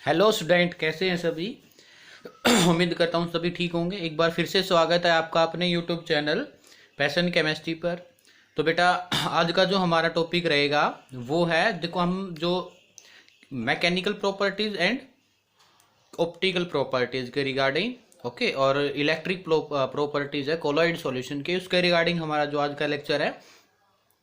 Hello student, कैसे हैं सभी। उम्मीद करता हूँ सभी ठीक होंगे। एक बार फिर से स्वागत है आपका अपने यूट्यूब चैनल पैशन केमिस्ट्री पर। तो बेटा, आज का जो हमारा टॉपिक रहेगा वो है, देखो हम जो mechanical properties and optical properties के रिगार्डिंग, ओके, और इलेक्ट्रिक प्रॉपर्टीज है कोलॉइड सॉल्यूशन के, उसके रिगार्डिंग हमारा जो आज का लेक्चर है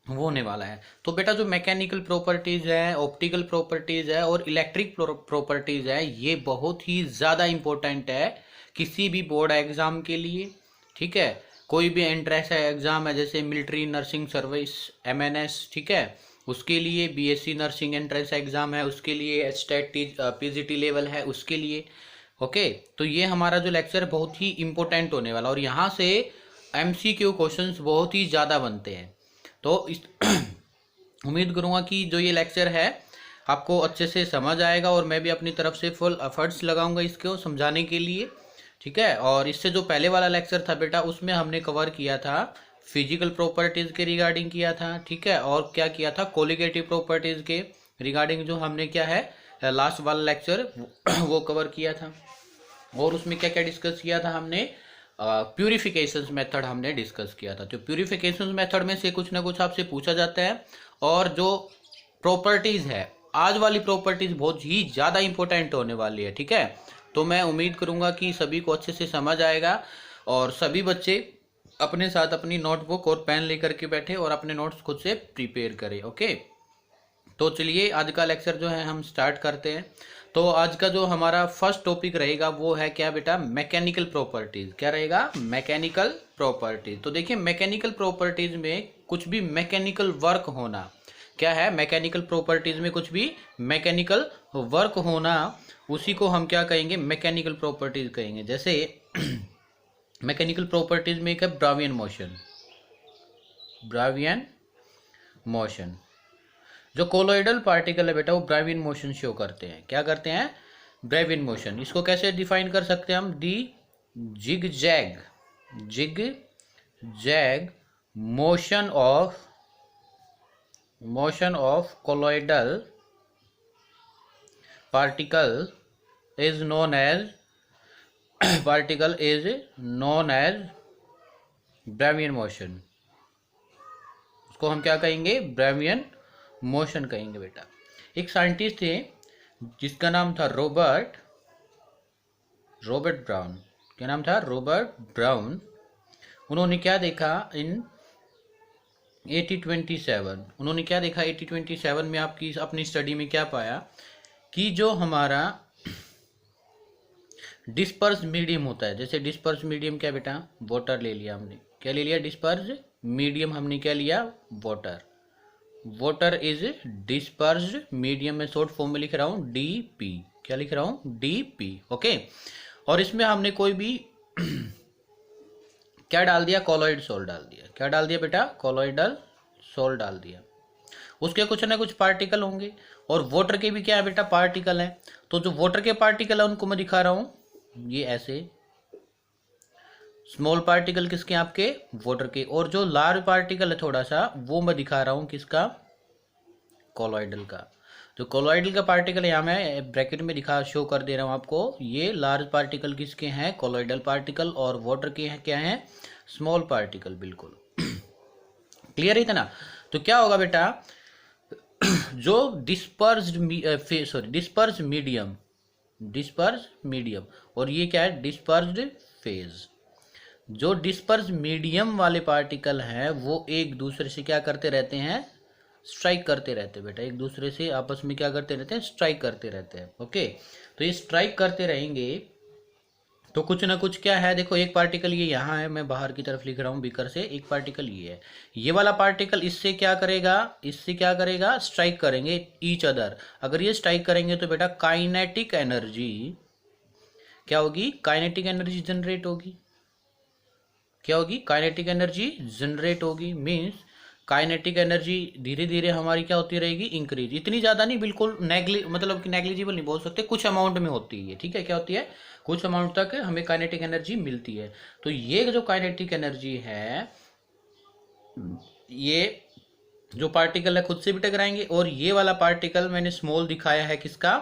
वो होने वाला है। तो बेटा, जो मैकेनिकल प्रॉपर्टीज है, ऑप्टिकल प्रॉपर्टीज है और इलेक्ट्रिक प्रॉपर्टीज है, ये बहुत ही ज़्यादा इंपॉर्टेंट है किसी भी बोर्ड एग्जाम के लिए। ठीक है, कोई भी एंट्रेंस एग्जाम है, जैसे मिलिट्री नर्सिंग सर्विस MNS, ठीक है, उसके लिए BSc नर्सिंग एंट्रेंस एग्जाम है, उसके लिए स्टेट PGT लेवल है, उसके लिए। ओके, तो ये हमारा जो लेक्चर बहुत ही इंपॉर्टेंट होने वाला, और यहाँ से MCQ क्वेश्चंस बहुत ही ज़्यादा बनते हैं। तो इस उम्मीद करूँगा कि जो ये लेक्चर है आपको अच्छे से समझ आएगा, और मैं भी अपनी तरफ से फुल एफर्ट्स लगाऊंगा इसको समझाने के लिए। ठीक है, और इससे जो पहले वाला लेक्चर था बेटा, उसमें हमने कवर किया था फिजिकल प्रॉपर्टीज़ के रिगार्डिंग किया था। ठीक है, और क्या किया था, कोलिगेटिव प्रॉपर्टीज़ के रिगार्डिंग जो हमने क्या है लास्ट वाला लेक्चर वो कवर किया था। और उसमें क्या क्या डिस्कस किया था हमने, प्यूरिफिकेशन मेथड हमने डिस्कस किया था। तो प्यूरिफिकेशन मेथड में से कुछ ना कुछ आपसे पूछा जाता है, और जो प्रॉपर्टीज़ है, आज वाली प्रॉपर्टीज़ बहुत ही ज़्यादा इंपॉर्टेंट होने वाली है। ठीक है, तो मैं उम्मीद करूँगा कि सभी को अच्छे से समझ आएगा, और सभी बच्चे अपने साथ अपनी नोटबुक और पेन लेकर के बैठे और अपने नोट्स खुद से प्रिपेयर करें। ओके, तो चलिए आज का लेक्चर जो है हम स्टार्ट करते हैं। तो आज का जो हमारा फर्स्ट टॉपिक रहेगा वो है क्या बेटा, मैकेनिकल प्रॉपर्टीज। क्या रहेगा, मैकेनिकल प्रॉपर्टीज। तो देखिए, मैकेनिकल प्रॉपर्टीज में कुछ भी मैकेनिकल वर्क होना, क्या है, मैकेनिकल प्रॉपर्टीज में कुछ भी मैकेनिकल वर्क होना, उसी को हम क्या कहेंगे, मैकेनिकल प्रॉपर्टीज कहेंगे। जैसे मैकेनिकल प्रॉपर्टीज में एक है ब्रावियन मोशन। ब्रावियन मोशन, जो कोलोइडल पार्टिकल है बेटा, वो ब्रावियन मोशन शो करते हैं। क्या करते हैं, ब्रावियन मोशन। इसको कैसे डिफाइन कर सकते हैं हम, the zig zag motion of colloidal particle is known as Brownian motion. उसको हम क्या कहेंगे, ब्रावियन मोशन कहेंगे बेटा। एक साइंटिस्ट थे जिसका नाम था रॉबर्ट ब्राउन। क्या नाम था, रॉबर्ट ब्राउन। उन्होंने क्या देखा इन 1827, उन्होंने क्या देखा 1827 में, आपकी अपनी स्टडी में क्या पाया कि जो हमारा डिस्पर्स मीडियम होता है, जैसे डिस्पर्स मीडियम क्या बेटा, वाटर ले लिया हमने। क्या ले लिया, डिस्पर्स मीडियम हमने क्या लिया, वाटर इज डिस्पर्स्ड मीडियम में शॉर्ट फॉर्म में लिख रहा हूं DP। क्या लिख रहा हूं, DP। ओके, और इसमें हमने कोई भी क्या डाल दिया, कोलोइड सॉल्ट डाल दिया। क्या डाल दिया बेटा, कोलोइडल सॉल्ट डाल दिया। उसके कुछ ना कुछ पार्टिकल होंगे, और वाटर के भी क्या है बेटा, पार्टिकल है। तो जो वाटर के पार्टिकल है उनको मैं दिखा रहा हूं ये ऐसे, स्मॉल पार्टिकल किसके, आपके वाटर के, और जो लार्ज पार्टिकल है थोड़ा सा, वो मैं दिखा रहा हूँ किसका, कोलॉइडल का। जो कोलॉइडल का पार्टिकल यहाँ मैं ब्रैकेट में दिखा शो कर दे रहा हूँ आपको, ये लार्ज पार्टिकल किसके हैं, कोलॉइडल पार्टिकल, और वाटर के हैं क्या हैं, स्मॉल पार्टिकल। बिल्कुल क्लियर है ना। तो क्या होगा बेटा, जो डिस्पर्स्ड मीडियम, और ये क्या है, डिस्पर्स्ड फेज। जो डिस्पर्स मीडियम वाले पार्टिकल हैं वो एक दूसरे से क्या करते रहते हैं, स्ट्राइक करते रहते हैं बेटा, एक दूसरे से आपस में क्या करते रहते हैं, स्ट्राइक करते रहते हैं। ओके, तो ये स्ट्राइक करते रहेंगे तो कुछ ना कुछ क्या है, देखो एक पार्टिकल ये यहाँ है, मैं बाहर की तरफ लिख रहा हूँ बीकर से, एक पार्टिकल ये है, ये वाला पार्टिकल इससे क्या करेगा, स्ट्राइक करेंगे ईच अदर। अगर ये स्ट्राइक करेंगे तो बेटा काइनेटिक एनर्जी क्या होगी, काइनेटिक एनर्जी जनरेट होगी। क्या होगी, काइनेटिक एनर्जी जनरेट होगी। मींस काइनेटिक एनर्जी धीरे धीरे हमारी क्या होती रहेगी, इंक्रीज। इतनी ज़्यादा नहीं, बिल्कुल मतलब कि नेग्लिजिबल नहीं बोल सकते, कुछ अमाउंट में होती है। ठीक है, क्या होती है, कुछ अमाउंट तक हमें काइनेटिक एनर्जी मिलती है। तो ये जो काइनेटिक एनर्जी है, ये जो पार्टिकल है खुद से भी टकराएंगे, और ये वाला पार्टिकल मैंने स्मॉल दिखाया है किसका,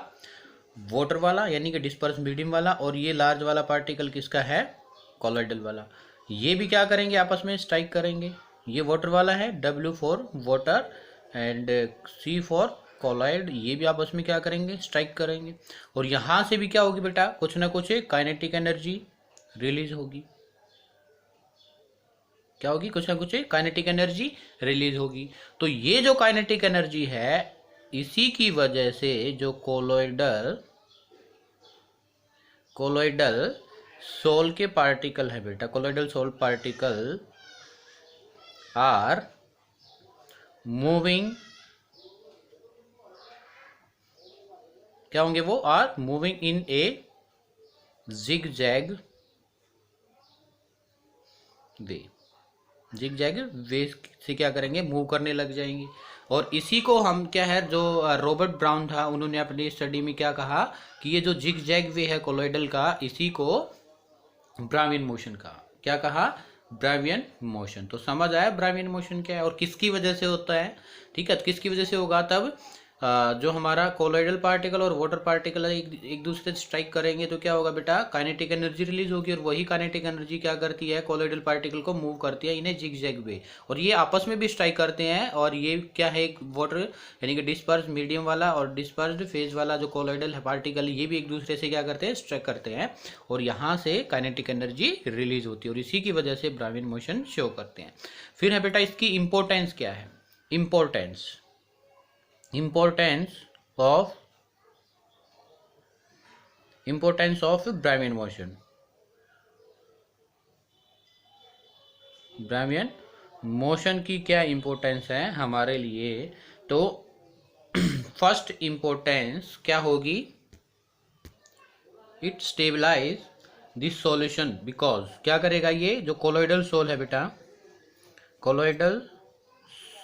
वाटर वाला यानी कि डिस्पर्स मीडियम वाला, और ये लार्ज वाला पार्टिकल किसका है, कोलॉइडल वाला। ये भी क्या करेंगे, आपस में स्ट्राइक करेंगे। ये वाटर वाला है, W for water and C for colloid, ये भी आपस में क्या करेंगे, स्ट्राइक करेंगे। और यहाँ से भी क्या होगी बेटा, कुछ ना कुछ काइनेटिक एनर्जी रिलीज होगी। क्या होगी, कुछ ना कुछ काइनेटिक एनर्जी रिलीज होगी। तो ये जो काइनेटिक एनर्जी है, इसी की वजह से जो कोलॉइडल सोल के पार्टिकल है बेटा, colloidal sol particle are moving, क्या होंगे वो, are moving in a zigzag way, zigzag way से क्या करेंगे, मूव करने लग जाएंगे। और इसी को हम क्या है, जो रॉबर्ट ब्राउन था, उन्होंने अपनी स्टडी में क्या कहा कि ये जो जिगजैग वे है कोलॉइडल का, इसी को ब्रावियन मोशन का, क्या कहा, ब्रावियन मोशन। तो समझ आया ब्रावियन मोशन क्या है और किसकी वजह से होता है। ठीक है, तो किसकी वजह से होगा, तब जो हमारा कोलॉइडल पार्टिकल और वाटर पार्टिकल एक दूसरे से स्ट्राइक करेंगे तो क्या होगा बेटा, काइनेटिक एनर्जी रिलीज होगी, और वही काइनेटिक एनर्जी क्या करती है, कोलॉइडल पार्टिकल को मूव करती है इन्हें जिगजैग वे, और ये आपस में भी स्ट्राइक करते हैं। और ये क्या है, एक वाटर यानी कि डिस्पर्स मीडियम वाला और डिस्पर्स्ड फेज वाला जो कोलॉइडल है पार्टिकल, ये भी एक दूसरे से क्या करते हैं, स्ट्राइक करते हैं, और यहाँ से काइनेटिक एनर्जी रिलीज होती है, और इसी की वजह से ब्रावियन मोशन शो करते हैं। फिर है बेटा इसकी इंपॉर्टेंस क्या है, importance of Brownian motion। Brownian motion की क्या इंपॉर्टेंस है हमारे लिए, तो फर्स्ट इंपॉर्टेंस क्या होगी, it stabilize this solution, because क्या करेगा, ये जो कोलॉइडल सोल है बेटा, कोलॉइडल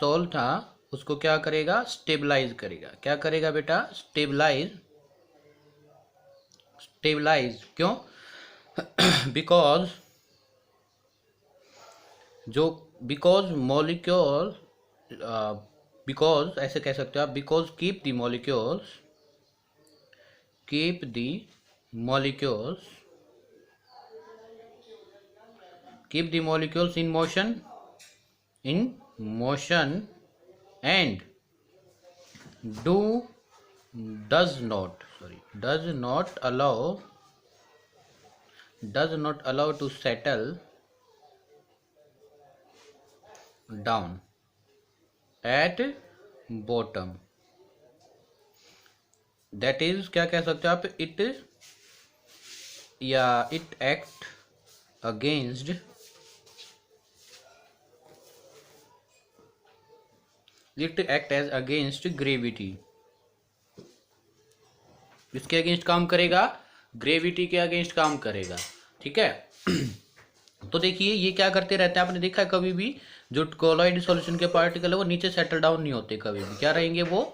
सोल था, उसको क्या करेगा, स्टेबलाइज करेगा। क्या करेगा बेटा, स्टेबलाइज क्यों, बिकॉज मॉलिक्यूल, बिकॉज ऐसे कह सकते हो आप, because keep the molecules in motion and does not allow to settle down at bottom। that is क्या कह सकते हो आप, it act against ग्रेविटी। इसके अगेंस्ट काम करेगा, ग्रेविटी के अगेंस्ट काम करेगा। ठीक है, तो देखिए ये क्या करते रहते हैं, आपने देखा है कभी भी जो कोलॉइड सॉल्यूशन के पार्टिकल है वो नीचे सेटल डाउन नहीं होते, कभी भी क्या रहेंगे, वो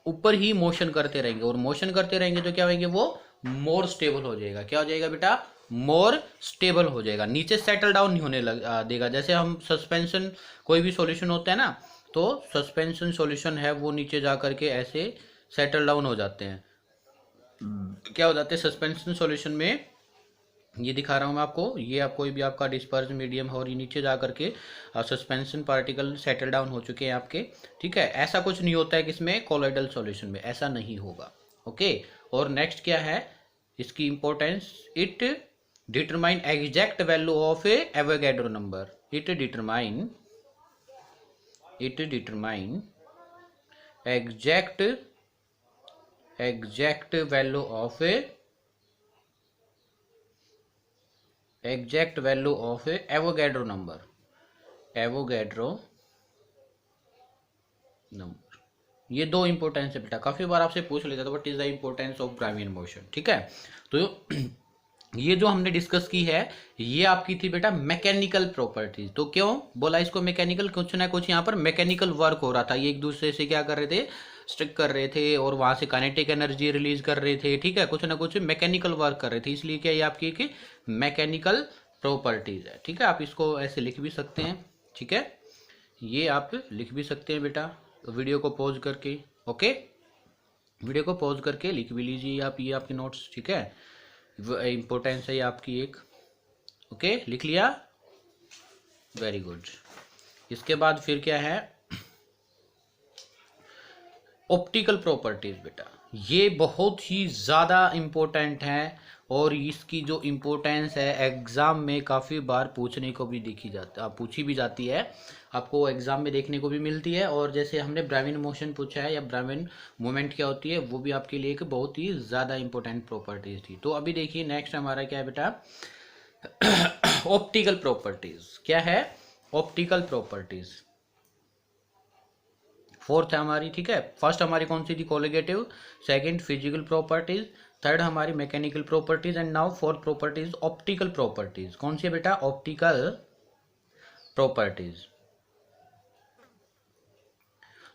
ऊपर ही मोशन करते रहेंगे, और मोशन करते रहेंगे तो क्या होंगे, वो मोर स्टेबल हो जाएगा। क्या हो जाएगा बेटा, मोर स्टेबल हो जाएगा, नीचे सेटल डाउन नहीं होने देगा। जैसे हम सस्पेंशन, कोई भी सॉल्यूशन होता है ना, तो सस्पेंशन सॉल्यूशन है वो नीचे जा करके ऐसे सेटल डाउन हो जाते हैं। क्या हो जाते हैं सस्पेंशन सॉल्यूशन में, ये दिखा रहा हूँ मैं आपको, ये आप कोई भी आपका डिस्पर्स मीडियम है और ये नीचे जा करके सस्पेंशन पार्टिकल सेटल डाउन हो चुके हैं आपके। ठीक है, ऐसा कुछ नहीं होता है किसमें, कोलॉइडल सॉल्यूशन में ऐसा नहीं होगा। ओके, और नेक्स्ट क्या है इसकी importance, it determine exact value of Avogadro number. It determine exact value of Avogadro number। ये दो इंपॉर्टेंस है बेटा, काफी बार आपसे पूछ लेता था what is the importance of Brownian motion. ठीक है, तो ये जो हमने डिस्कस की है ये आपकी थी बेटा मैकेनिकल प्रॉपर्टीज। तो क्यों बोला इसको मैकेनिकल, कुछ ना कुछ यहाँ पर मैकेनिकल वर्क हो रहा था, ये एक दूसरे से क्या कर रहे थे, स्ट्रिक कर रहे थे, और वहां से काइनेटिक एनर्जी रिलीज कर रहे थे। ठीक है, कुछ ना कुछ मैकेनिकल वर्क कर रहे थे, इसलिए क्या ये आपकी एक मैकेनिकल प्रॉपर्टीज है। ठीक है, आप इसको ऐसे लिख भी सकते हैं। ठीक है, ये आप लिख भी सकते हैं बेटा वीडियो को पॉज करके। ओके। वीडियो को पॉज करके लिख भी लीजिए आप ये आपके नोट्स, ठीक है, इम्पोर्टेंस है ये आपकी एक। ओके, लिख लिया, वेरी गुड। इसके बाद फिर क्या है, ऑप्टिकल प्रॉपर्टीज बेटा, ये बहुत ही ज़्यादा इम्पोर्टेंट है और इसकी जो इम्पोर्टेंस है एग्ज़ाम में काफ़ी बार पूछने को भी पूछी भी जाती है, आपको एग्ज़ाम में देखने को भी मिलती है। और जैसे हमने ब्राह्मण मोशन पूछा है या ब्राह्मण मूवमेंट क्या होती है, वो भी आपके लिए एक बहुत ही ज़्यादा इम्पोर्टेंट प्रॉपर्टीज थी। तो अभी देखिए नेक्स्ट हमारा क्या है बेटा, ऑप्टिकल प्रॉपर्टीज। क्या है, ऑप्टिकल प्रॉपर्टीज फोर्थ है हमारी, ठीक है। फर्स्ट हमारी कौन सी थी, colligative, second physical properties, third हमारी mechanical properties and now fourth properties optical properties. कौन सी है बेटा, ऑप्टिकल प्रॉपर्टीज।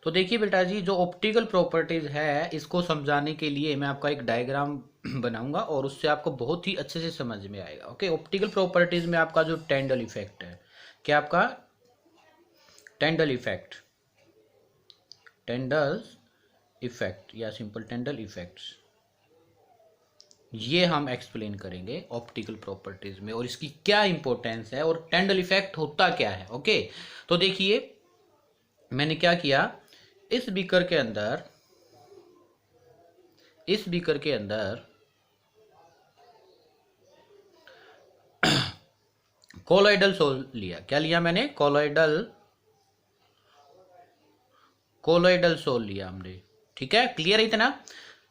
तो देखिए बेटा जी, जो ऑप्टिकल प्रॉपर्टीज है इसको समझाने के लिए मैं आपका एक डायग्राम बनाऊंगा और उससे आपको बहुत ही अच्छे से समझ में आएगा। ओके, ऑप्टिकल प्रॉपर्टीज में आपका जो टेंडल इफेक्ट है, क्या आपका टेंडल इफेक्ट, टेंडल इफेक्ट या सिंपल टेंडल इफेक्ट्स, ये हम एक्सप्लेन करेंगे ऑप्टिकल प्रॉपर्टीज में और इसकी क्या इंपॉर्टेंस है और टेंडल इफेक्ट होता क्या है। ओके, तो देखिए मैंने क्या किया, इस बीकर के अंदर कोलॉइडल सोल लिया। क्या लिया मैंने, कोलॉइडल सोल लिया हमने, ठीक है, क्लियर है इतना।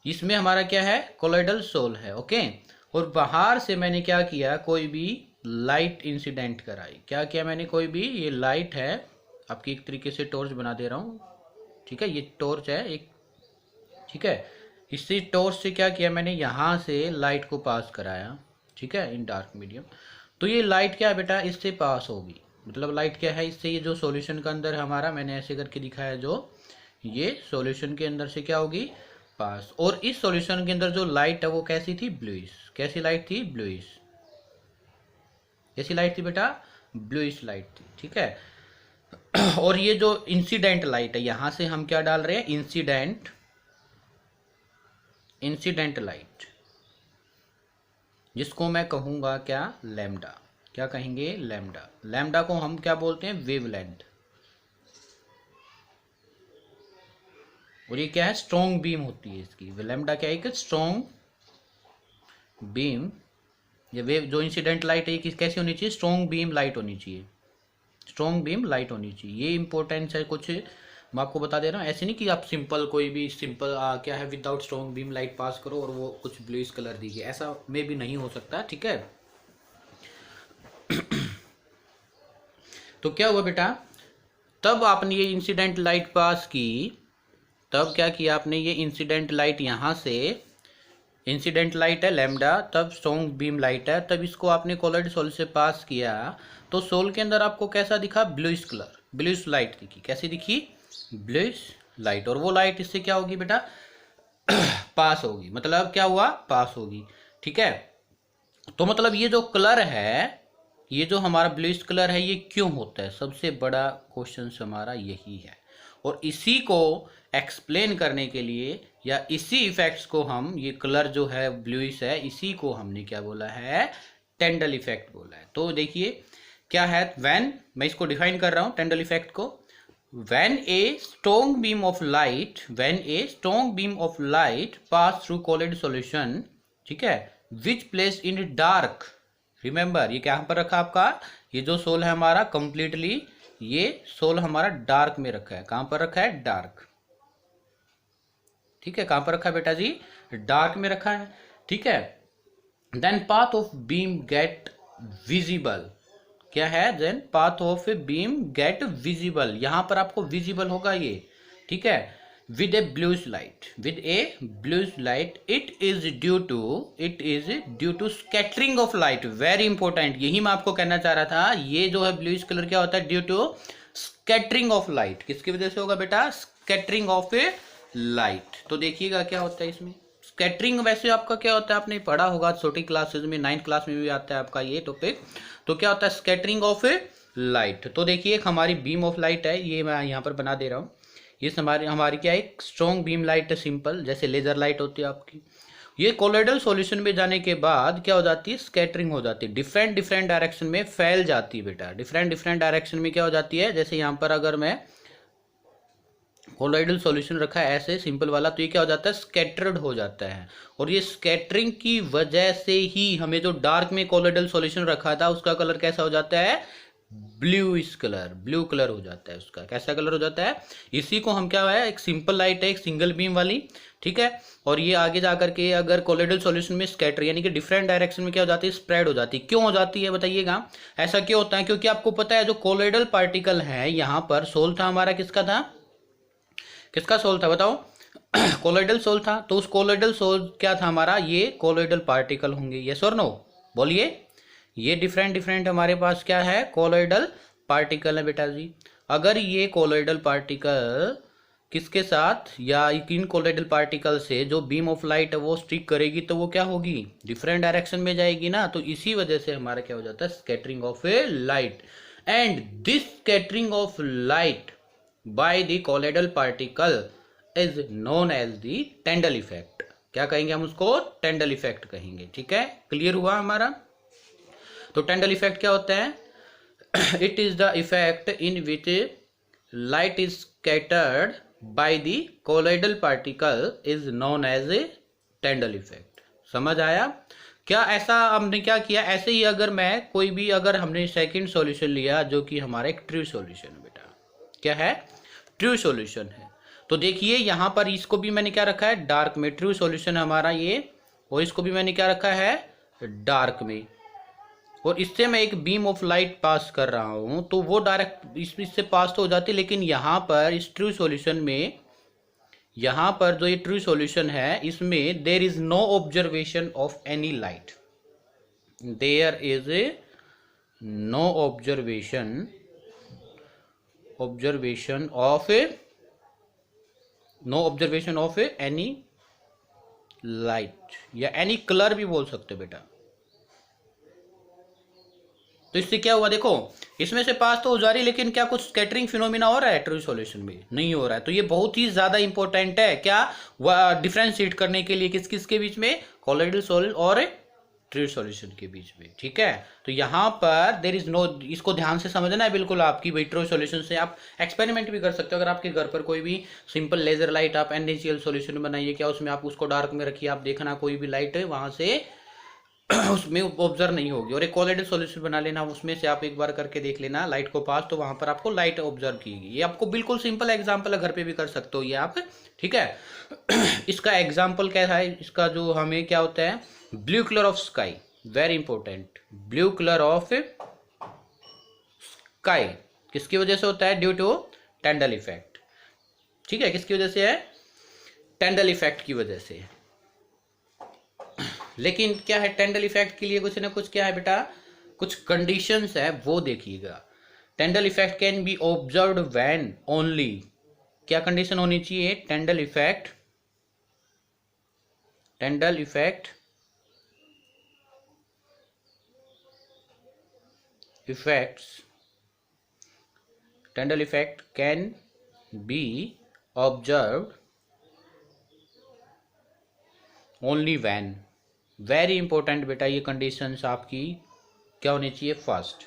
इसमें हमारा क्या है, कोलॉइडल सोल है। ओके, और बाहर से मैंने क्या किया, कोई भी लाइट इंसिडेंट कराई। क्या किया मैंने, कोई भी, ये लाइट है आपकी, एक तरीके से टॉर्च बना दे रहा हूँ, ठीक है, ये टॉर्च है एक, ठीक है। इसी टॉर्च से क्या किया मैंने, यहाँ से लाइट को पास कराया, ठीक है, इन डार्क मीडियम। तो ये लाइट क्या है बेटा, इससे पास होगी, मतलब लाइट क्या है इससे, ये जो सॉल्यूशन के अंदर हमारा मैंने ऐसे करके दिखाया, जो ये सॉल्यूशन के अंदर से क्या होगी, पास। और इस सॉल्यूशन के अंदर जो लाइट है वो कैसी थी, ब्लूइश। कैसी लाइट थी, ब्लूइश। कैसी लाइट थी बेटा, ब्लूइश लाइट थी, ठीक है। और ये जो इंसिडेंट लाइट है, यहां से हम क्या डाल रहे हैं, इंसिडेंट लाइट, जिसको मैं कहूंगा क्या, लैम्डा। क्या कहेंगे, लैम्डा। लैम्डा को हम क्या बोलते हैं, वेवलेंथ। और ये क्या है, स्ट्रॉन्ग बीम होती है इसकी। लैम्डा क्या है, एक स्ट्रॉन्ग बीम। ये वेव जो इंसिडेंट लाइट है ये कैसी होनी चाहिए, स्ट्रॉन्ग बीम लाइट होनी चाहिए, स्ट्रॉन्ग बीम लाइट होनी चाहिए। ये इंपॉर्टेंस है कुछ, मैं आपको बता दे रहा हूँ। ऐसे नहीं कि आप सिंपल कोई भी सिंपल क्या है, without strong beam light pass करो और वो कुछ ब्लूइश कलर दीजिए, ऐसा में भी नहीं हो सकता, ठीक है। तो क्या हुआ बेटा, तब आपने ये इंसिडेंट लाइट पास की, तब क्या किया आपने, ये इंसिडेंट लाइट यहाँ से, इंसिडेंट लाइट है लैम्डा, तब स्ट्रॉन्ग बीम लाइट है, तब इसको आपने कोलॉइड सोल से पास किया, तो सोल के अंदर आपको कैसा दिखा, ब्लूइश कलर, ब्लूइश लाइट दिखी। कैसी दिखी, ब्लूइश लाइट। और वो लाइट इससे क्या होगी बेटा, पास होगी, मतलब क्या हुआ, पास होगी, ठीक है। तो मतलब ये जो कलर है, ये जो हमारा ब्लूइश कलर है, ये क्यों होता है, सबसे बड़ा क्वेश्चन हमारा यही है। और इसी को एक्सप्लेन करने के लिए, या इसी इफेक्ट्स को हम, ये कलर जो है ब्लूइश है, इसी को हमने क्या बोला है, टेंडल इफेक्ट बोला है। तो देखिए क्या है, व्हेन, मैं इसको डिफाइन कर रहा हूं टेंडल इफेक्ट को, when a strong beam of light pass through colloid solution, ठीक है, which place in dark. Remember ये क्या पर रखा आपका, ये जो सोल है हमारा कंप्लीटली, ये सोल हमारा डार्क में रखा है। कहां पर रखा है, डार्क, ठीक है। कहां पर रखा है बेटा जी, डार्क में रखा है, ठीक है। Then path of beam get visible. क्या है, then path of beam get visible, यहां पर आपको विजिबल होगा ये, ठीक है, with a bluish light, it is due to scattering of light. Very important, यही मैं आपको कहना चाह रहा था, ये जो है ब्लूइश कलर क्या होता है, due to scattering of light. किसकी वजह से होगा बेटा, स्कैटरिंग ऑफ ए लाइट। तो देखिएगा क्या होता है इसमें, स्कैटरिंग वैसे आपका क्या होता है, आपने पढ़ा होगा छोटी क्लासेस में, 9th क्लास में भी आता है आपका ये टॉपिक। तो क्या होता है, स्कैटरिंग ऑफ ए लाइट। तो देखिए एक हमारी बीम ऑफ लाइट है, ये मैं यहाँ पर बना दे रहा हूँ, ये हमारी हमारी क्या एक स्ट्रॉन्ग बीम लाइट है, सिंपल, जैसे लेजर लाइट होती है आपकी। ये कोलोइडल सॉल्यूशन में जाने के बाद क्या हो जाती है, स्कैटरिंग हो जाती है, डिफरेंट डिफरेंट डायरेक्शन में फैल जाती है बेटा। डिफरेंट डिफरेंट डायरेक्शन में क्या हो जाती है, जैसे यहाँ पर अगर मैं कोलोइडल सॉल्यूशन रखा है ऐसे सिंपल वाला, तो ये क्या हो जाता है, स्कैटर्ड हो जाता है। और ये स्कैटरिंग की वजह से ही हमें जो डार्क में कोलोइडल सॉल्यूशन रखा था उसका कलर कैसा हो जाता है, ब्लूइश कलर, ब्लू कलर हो जाता है उसका। कैसा कलर हो जाता है, इसी को हम क्या है, एक सिंपल लाइट है, एक सिंगल बीम वाली, ठीक है। और ये आगे जाकर के अगर कोलोइडल सॉल्यूशन में स्कैटर यानी कि डिफरेंट डायरेक्शन में क्या हो जाती है, स्प्रेड हो जाती है। क्यों हो जाती है बताइएगा, ऐसा क्यों होता है, क्योंकि आपको पता है जो कोलोइडल पार्टिकल है, यहाँ पर सोल था हमारा, किसका था, किसका सोल था बताओ, कोलोइडल सोल था। तो उस कोलोइडल सोल क्या था हमारा, ये कोलोइडल पार्टिकल होंगे, यस और नो बोलिए। ये डिफरेंट डिफरेंट हमारे पास क्या है, कोलोइडल पार्टिकल है बेटा जी। अगर ये कोलोइडल पार्टिकल किसके साथ या इन कोलोइडल पार्टिकल से जो बीम ऑफ लाइट है वो स्टिक करेगी, तो वो क्या होगी, डिफरेंट डायरेक्शन में जाएगी ना। तो इसी वजह से हमारा क्या हो जाता है, scattering of a light. And this scattering of light by the colloidal particle is known as the Tyndall effect. क्या कहेंगे हम उसको, टेंडल इफेक्ट कहेंगे, ठीक है। क्लियर हुआ हमारा। तो टेंडल इफेक्ट क्या होता है, it is the effect in which light is scattered by the colloidal particle is known as a Tyndall effect. समझ आया क्या, ऐसा हमने क्या किया, ऐसे ही अगर मैं कोई भी, अगर हमने सेकंड सॉल्यूशन लिया जो कि हमारा एक ट्रू सॉल्यूशन है बेटा, क्या है, ट्रू सॉल्यूशन है। तो देखिए यहां पर इसको भी मैंने क्या रखा है, डार्क में, ट्रू सॉल्यूशन हमारा ये, और इसको भी मैंने क्या रखा है, डार्क में। और इससे मैं एक बीम ऑफ लाइट पास कर रहा हूं, तो वो डायरेक्ट इससे पास तो हो जाती है, लेकिन यहां पर इस ट्रू सॉल्यूशन में, यहां पर जो ये ट्रू सॉल्यूशन है इसमें there is no observation of any light, there is no observation of any light, या एनी कलर भी बोल सकते हो बेटा। तो इससे क्या हुआ, देखो इसमें से पास तो हो जा रही, लेकिन क्या कुछ स्कैटरिंग फिनोमिना हो रहा है ट्रू सॉल्यूशन में, नहीं हो रहा है। तो ये बहुत ही ज्यादा इंपॉर्टेंट है, क्या, डिफरेंशिएट करने के लिए किस किस के बीच में, कोलोइडल सॉल्यूशन और ट्रू सॉल्यूशन के बीच में, ठीक है। तो यहाँ पर देर इज नो, इसको ध्यान से समझना है बिल्कुल आपकी भाई। ट्रू सॉल्यूशन से आप एक्सपेरिमेंट भी कर सकते हो। अगर आपके घर पर कोई भी सिंपल लेजर लाइट आप NaCl सॉल्यूशन बनाइए, क्या उसमें आप उसको डार्क में रखिए, आप देखना कोई भी लाइट है वहां से उसमें ऑब्जर्व नहीं होगी। और एक कोलोइडल सॉल्यूशन बना लेना, उसमें से आप एक बार करके देख लेना लाइट को पास, तो वहां पर आपको लाइट ऑब्जर्व कीगी। ये आपको बिल्कुल सिंपल एग्जांपल है, घर पे भी कर सकते हो ये आप, ठीक है। इसका एग्जांपल क्या है, इसका जो हमें क्या होता है, blue colour of sky, very important, blue colour of sky किसकी वजह से होता है, ड्यू टू टेंडल इफेक्ट, ठीक है। किसकी वजह से है, टेंडल इफेक्ट की वजह से। लेकिन क्या है, टेंडल इफेक्ट के लिए कुछ ना कुछ क्या है बेटा, कुछ कंडीशंस है, वो देखिएगा। Tyndall effect can be observed when only, क्या कंडीशन होनी चाहिए, Tyndall effect can be observed only when, very important बेटा, ये कंडीशंस आपकी क्या होनी चाहिए, first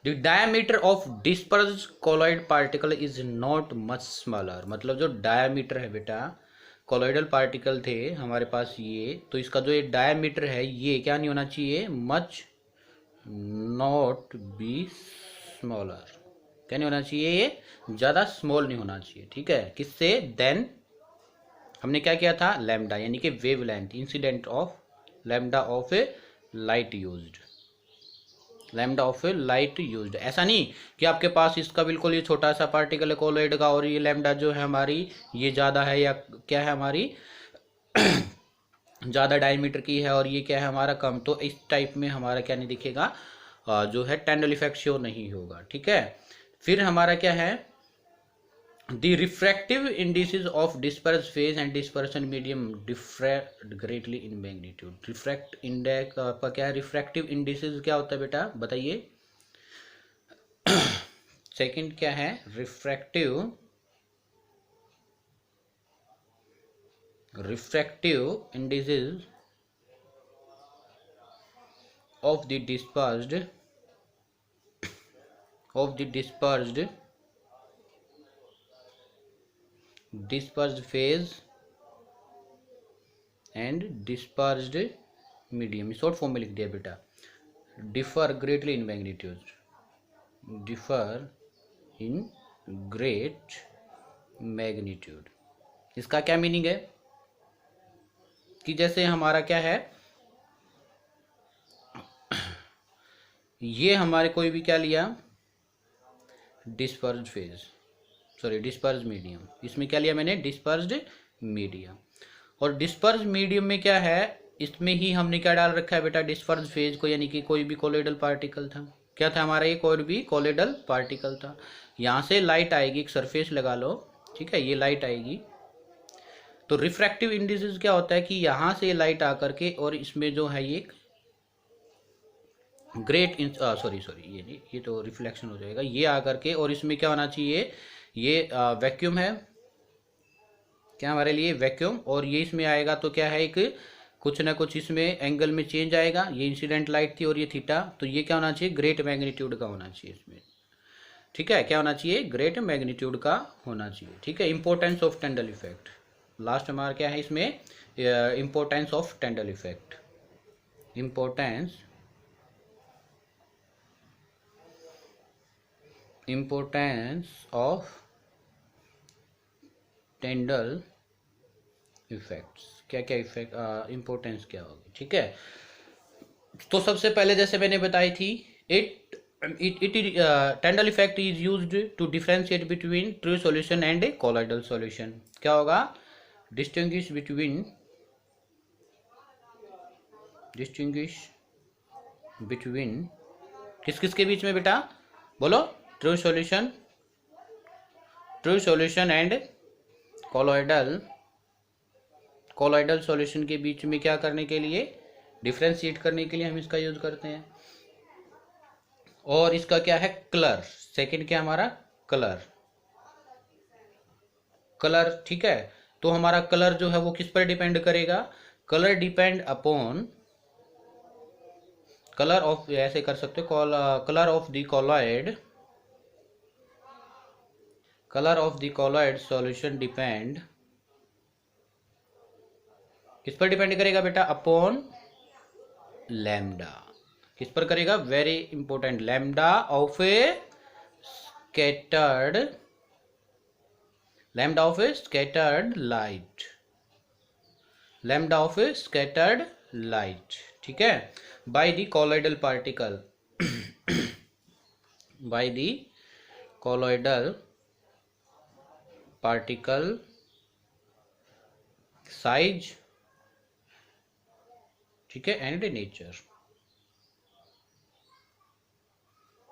the diameter of disperse colloid particle is not much smaller. मतलब जो डायमीटर है बेटा, कोलॉइडल पार्टिकल थे हमारे पास ये, तो इसका जो ये डायमीटर है ये क्या नहीं होना चाहिए, मच नॉट बी स्मॉलर, क्या नहीं होना चाहिए, ये ज़्यादा स्मॉल नहीं होना चाहिए, ठीक है। किससे, देन हमने क्या किया था, लैम्डा, यानी कि wavelength, incident of lambda of a light used, lambda of a light used. ऐसा नहीं कि आपके पास इसका बिल्कुल ये छोटा सा पार्टिकल है कोलॉइड का, और ये लैम्डा जो है हमारी ये ज़्यादा है, या क्या है हमारी ज़्यादा डायमीटर की है, और ये क्या है हमारा कम। तो इस टाइप में हमारा क्या नहीं दिखेगा, जो है टेंडल इफेक्ट शो नहीं होगा, ठीक है। फिर हमारा क्या है, The refractive indices of dispersed phase and dispersion medium differ greatly in magnitude. Refract index आपका क्या है, refractive indices क्या होता है बेटा बताइए। सेकंड क्या है, refractive refractive indices of the dispersed phase and dispersed medium, short form में लिख दिया बेटा, differ greatly in magnitude, differ in great magnitude। इसका क्या मीनिंग है कि जैसे हमारा क्या है, ये हमारे कोई भी क्या लिया, dispersed phase, sorry dispersed medium, इसमें क्या लिया मैंने, डिस्पर्स्ड मीडियम। और डिस्पर्स्ड मीडियम में क्या है, इसमें ही हमने क्या डाल रखा है बेटा, डिस्पर्स्ड फेज को, यानी कि कोई भी कोलोइडल पार्टिकल था। क्या था हमारा, ये कोई भी कोलोइडल पार्टिकल था। यहाँ से लाइट आएगी, एक सरफेस लगा लो, ठीक है, ये लाइट आएगी। तो रिफ्रैक्टिव इंडिसेस क्या होता है कि यहाँ से लाइट आकर के, और इसमें जो है ये ग्रेट सॉरी ये नहीं, ये तो रिफ्लेक्शन हो जाएगा, ये आकर के, और इसमें क्या होना चाहिए, ये वैक्यूम है, क्या हमारे लिए वैक्यूम, और ये इसमें आएगा तो क्या है, एक कुछ ना कुछ इसमें एंगल में चेंज आएगा। ये इंसिडेंट लाइट थी और ये थीटा, तो ये क्या होना चाहिए, ग्रेट मैग्नीट्यूड का होना चाहिए इसमें, ठीक है, क्या होना चाहिए, ग्रेट मैग्नीट्यूड का होना चाहिए, ठीक है। Importance of Tyndall effect, last हमारा क्या है इसमें, importance of Tyndall effect, importance of Tyndall effects, क्या क्या इफेक्ट, इंपॉर्टेंस क्या होगी, ठीक है। तो सबसे पहले जैसे मैंने बताई थी, Tyndall effect is used to differentiate between true solution and a colloidal solution. क्या होगा, डिस्टिंग्विश बिटवीन किस किस के बीच में बेटा, बोलो, true solution and colloidal solution के बीच में क्या करने के लिए, डिफरेंशिएट करने के लिए हम इसका यूज करते हैं। और इसका क्या है, कलर, सेकंड क्या हमारा, कलर, ठीक है। तो हमारा कलर जो है वो किस पर डिपेंड करेगा, colour depend upon, colour of, ऐसे कर सकते हो, colour of the colloid solution depend, किस पर डिपेंड करेगा बेटा, अपॉन लैम्डा, किस पर करेगा, very important, lambda of A scattered light, ठीक है, by the colloidal particle size, ठीक है, एंड नेचर।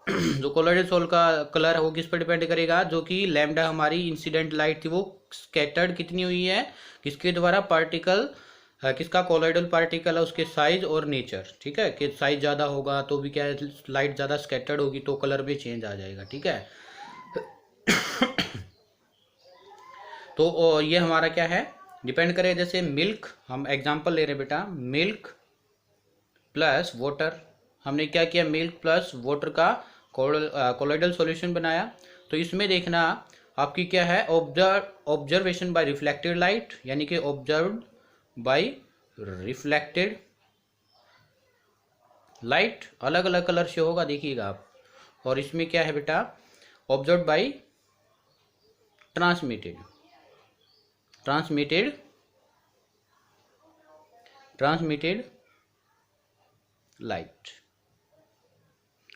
जो कोलॉइडल सोल का कलर है वो किस पर डिपेंड करेगा, जो कि लैम्डा हमारी इंसिडेंट लाइट थी वो स्कैटर्ड कितनी हुई है, किसके द्वारा, पार्टिकल, किसका, कोलॉइडल पार्टिकल है, उसके साइज और नेचर, ठीक है, कि साइज ज़्यादा होगा तो भी क्या है, लाइट ज़्यादा स्कैटर्ड होगी तो कलर भी चेंज आ जाएगा, ठीक है। तो ये हमारा क्या है, डिपेंड करे, जैसे मिल्क, हम एग्जांपल ले रहे हैं बेटा, मिल्क प्लस वाटर, हमने क्या किया, मिल्क प्लस वाटर का कोलॉइडल सॉल्यूशन बनाया। तो इसमें देखना आपकी क्या है, ऑब्जर्वेशन बाय रिफ्लेक्टेड लाइट, यानी कि ऑब्जर्व्ड बाय रिफ्लेक्टेड लाइट, अलग अलग कलर से होगा, देखिएगा आप। और इसमें क्या है बेटा, observed bye transmitted light,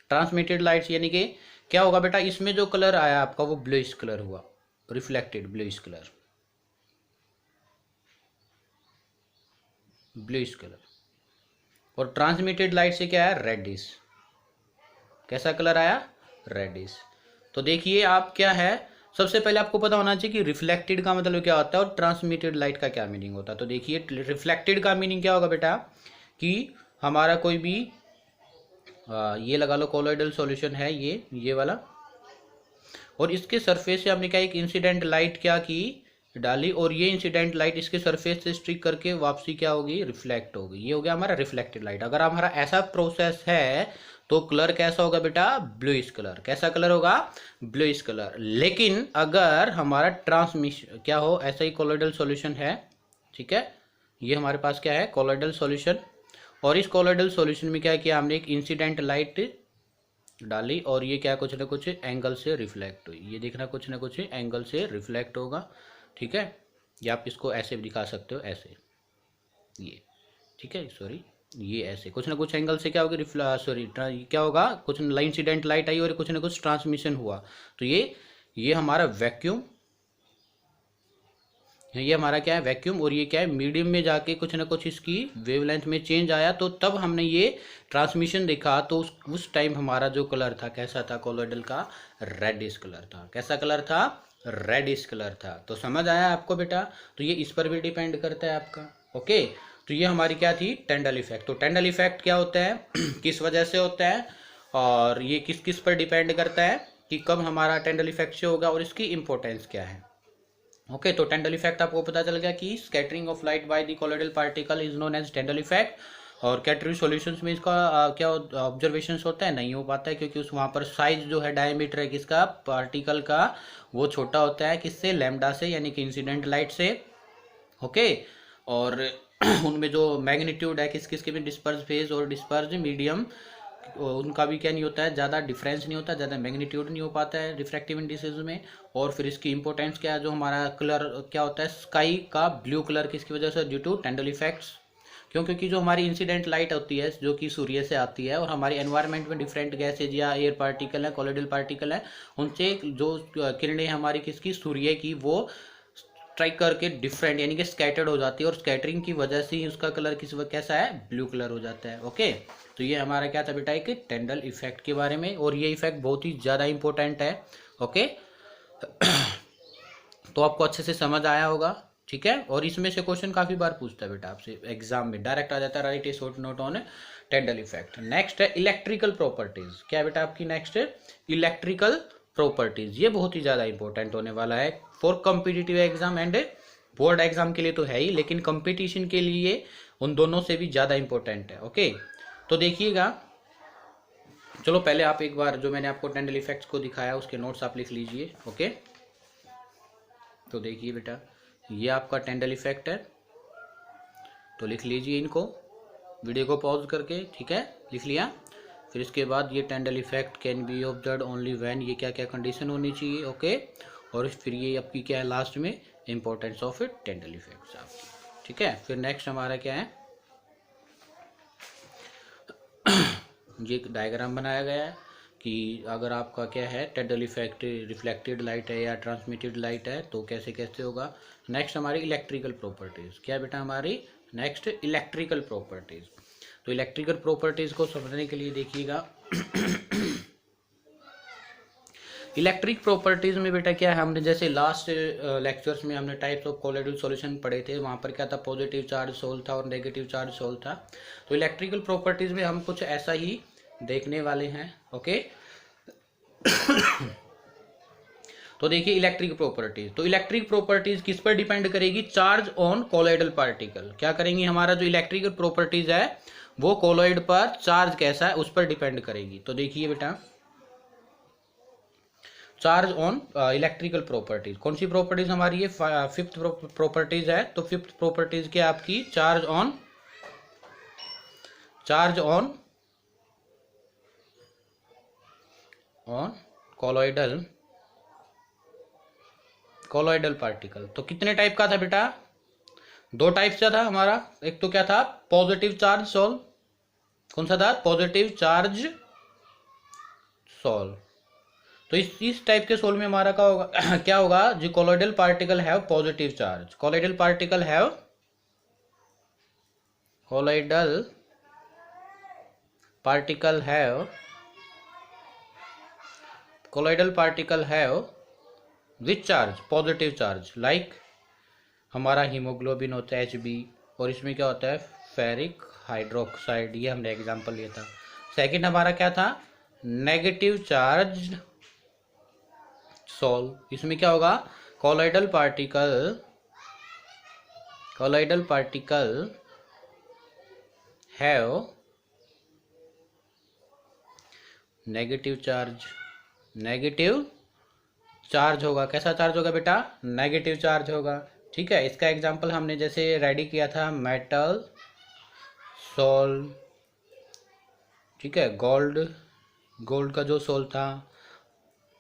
transmitted lights, यानी कि क्या होगा बेटा, इसमें जो कलर आया आपका वो ब्लूइश कलर हुआ, रिफ्लेक्टेड ब्लूइश कलर, और ट्रांसमिटेड लाइट से क्या है, रेडिश, कैसा कलर आया, रेडिश। तो देखिए आप क्या है, सबसे पहले आपको पता होना चाहिए कि रिफ्लेक्टेड का मतलब क्या होता है और ट्रांसमिटेड लाइट का क्या मीनिंग होता है। तो देखिए रिफ्लेक्टेड का मीनिंग क्या होगा बेटा, कि हमारा कोई भी ये लगा लो कोलॉइडल सॉल्यूशन है, ये वाला, और इसके सरफेस से हमने क्या एक इंसिडेंट लाइट क्या की, डाली और ये इंसिडेंट लाइट इसके सरफेस से स्ट्रिक करके वापसी क्या होगी, रिफ्लेक्ट होगी। ये हो गया हमारा रिफ्लेक्टेड लाइट। अगर हमारा ऐसा प्रोसेस है तो कलर कैसा होगा बेटा, ब्लूइश कलर। कैसा कलर होगा, ब्लूइश कलर। लेकिन अगर हमारा ट्रांसमिशन क्या हो, ऐसा ही कोलोइडल सॉल्यूशन है, ठीक है, ये हमारे पास क्या है, कोलोइडल सॉल्यूशन। और इस कोलोइडल सॉल्यूशन में क्या किया हमने, एक इंसिडेंट लाइट डाली और ये क्या कुछ ना कुछ एंगल से रिफ्लेक्ट हुई। ये देखना कुछ ना कुछ एंगल से रिफ्लेक्ट होगा, ठीक है। या आप इसको ऐसे भी दिखा सकते हो, ऐसे, ये, ठीक है, सॉरी, ये ऐसे कुछ ना कुछ एंगल से क्या होगा, सॉरी क्या होगा, कुछ इंसिडेंट लाइट आई और कुछ ना कुछ ट्रांसमिशन हुआ। तो ये हमारा वैक्यूम, ये हमारा क्या है, वैक्यूम। और ये क्या है, मीडियम में जाके कुछ ना कुछ इसकी वेवलेंथ में चेंज आया, तो तब हमने ये ट्रांसमिशन देखा। तो उस टाइम हमारा जो कलर था कैसा था, कोलोइडल का रेडिश कलर था। कैसा कलर था, रेडिश कलर था। तो समझ आया आपको बेटा। तो ये इस पर भी डिपेंड करता है आपका, ओके। तो ये हमारी क्या थी, टेंडल इफेक्ट। तो टेंडल इफेक्ट क्या होता है किस वजह से होता है, और ये किस किस पर डिपेंड करता है कि कब हमारा टेंडल इफेक्ट से होगा और इसकी इंपॉर्टेंस क्या है, ओके। तो टेंडल इफेक्ट आपको पता चल गया कि scattering of light by the colloidal particle is known as Tyndall effect. और कैटरी सॉल्यूशंस में इसका क्या ऑब्जर्वेशंस होता है, नहीं हो पाता है, क्योंकि उस वहाँ पर साइज जो है, डायमीटर है किसका, पार्टिकल का, वो छोटा होता है। किससे, लैम्डा से, यानी कि इंसिडेंट लाइट से, ओके। और उनमें जो मैग्नीट्यूड है किस किस के भी, डिस्पर्स फेज और डिस्पर्स मीडियम, उनका भी क्या नहीं होता है, ज़्यादा डिफरेंस नहीं होता, ज़्यादा मैग्नीट्यूड नहीं हो पाता है रिफ्रैक्टिव इंडिसेस में। और फिर इसकी इंपॉर्टेंस क्या है, जो हमारा कलर क्या होता है, स्काई का ब्लू कलर, किसकी वजह से, ड्यू टू टेंडल इफेक्ट्स। क्यों, क्योंकि जो हमारी इंसिडेंट लाइट होती है जो कि सूर्य से आती है, और हमारी एनवायरनमेंट में डिफरेंट गैसेज या एयर पार्टिकल है, कोलोइडल पार्टिकल है, उनसे जो किरणें हमारी किसकी, सूर्य की, वो स्ट्राइक करके डिफरेंट यानी कि स्कैटर्ड हो जाती है, और स्कैटरिंग की वजह से ही उसका कलर किस कैसा है, ब्लू कलर हो जाता है, ओके। तो ये हमारा क्या था बेटा, एक टेंडल इफेक्ट के बारे में। और ये इफेक्ट बहुत ही ज़्यादा इंपॉर्टेंट है, ओके। तो आपको अच्छे से समझ आया होगा, ठीक है। और इसमें से क्वेश्चन काफ़ी बार पूछता है बेटा आपसे एग्जाम में, डायरेक्ट आ जाता है, write a short note on Tyndall effect. Next है इलेक्ट्रिकल प्रॉपर्टीज। क्या है बेटा आपकी नेक्स्ट है, इलेक्ट्रिकल प्रॉपर्टीज। ये बहुत ही ज़्यादा इंपॉर्टेंट होने वाला है for competitive exam and board exam के लिए तो है ही, लेकिन कंपटीशन के लिए उन दोनों से भी ज़्यादा इंपॉर्टेंट है, ओके। तो देखिएगा, चलो पहले आप एक बार जो मैंने आपको टेंडल इफेक्ट्स को दिखाया उसके नोट्स आप लिख लीजिए, ओके। तो देखिए बेटा, ये आपका टेंडल इफेक्ट है, तो लिख लीजिए इनको, वीडियो को पॉज करके, ठीक है, लिख लिया। फिर इसके बाद ये Tyndall effect can be observe only when, ये क्या क्या कंडीशन होनी चाहिए, ओके। और फिर ये आपकी क्या है लास्ट में, इंपॉर्टेंस ऑफ टेंडल इफेक्ट्स आपकी, ठीक है। फिर नेक्स्ट हमारा क्या है, ये एक डायग्राम बनाया गया है कि अगर आपका क्या है, टेंडल इफेक्ट रिफ्लेक्टेड लाइट है या ट्रांसमिटेड लाइट है तो कैसे कैसे होगा। नेक्स्ट हमारी इलेक्ट्रिकल प्रॉपर्टीज़। क्या बेटा हमारी नेक्स्ट इलेक्ट्रिकल प्रॉपर्टीज़। तो इलेक्ट्रिकल प्रॉपर्टीज़ को समझने के लिए देखिएगा, इलेक्ट्रिक प्रॉपर्टीज़ में बेटा क्या है, हमने जैसे लास्ट लेक्चर्स में हमने टाइप्स ऑफ कोलोइडल सॉल्यूशन पढ़े थे, वहाँ पर क्या था, पॉजिटिव चार्ज सोल था और नेगेटिव चार्ज सोल था। तो इलेक्ट्रिकल प्रॉपर्टीज़ में हम कुछ ऐसा ही देखने वाले हैं, ओके। तो देखिए इलेक्ट्रिक प्रॉपर्टीज, तो इलेक्ट्रिक प्रॉपर्टीज किस पर डिपेंड करेगी, चार्ज ऑन कोलोइडल पार्टिकल। क्या करेंगी, हमारा जो इलेक्ट्रिकल प्रॉपर्टीज है वो कोलोइड पर चार्ज कैसा है उस पर डिपेंड करेगी। तो देखिए बेटा, चार्ज ऑन इलेक्ट्रिकल प्रॉपर्टीज, कौन सी प्रॉपर्टीज हमारी ये फिफ्थ प्रॉपर्टीज है। तो फिफ्थ प्रॉपर्टीज क्या आपकी, चार्ज ऑन कोलोइडल पार्टिकल। तो कितने टाइप का था बेटा, दो टाइप से था हमारा। एक तो क्या था, पॉजिटिव चार्ज सोल, कौन सा था, पॉजिटिव चार्ज सोल। तो इस टाइप के सोल में हमारा क्या होगा क्या होगा, जो colloidal particle have positive charge, colloidal particle have which charge, positive charge, like हमारा हीमोग्लोबिन होता है Hb, और इसमें क्या होता है, फेरिक हाइड्रोक्साइड, ये हमने एग्जांपल लिया था। सेकंड हमारा क्या था, नेगेटिव चार्ज सोल, इसमें क्या होगा, colloidal particle have negative charge होगा। कैसा चार्ज होगा बेटा? नेगेटिव चार्ज होगा। ठीक है, इसका एग्जांपल हमने जैसे रेडी किया था मेटल, सोल, ठीक है, गोल्ड का जो सोल था,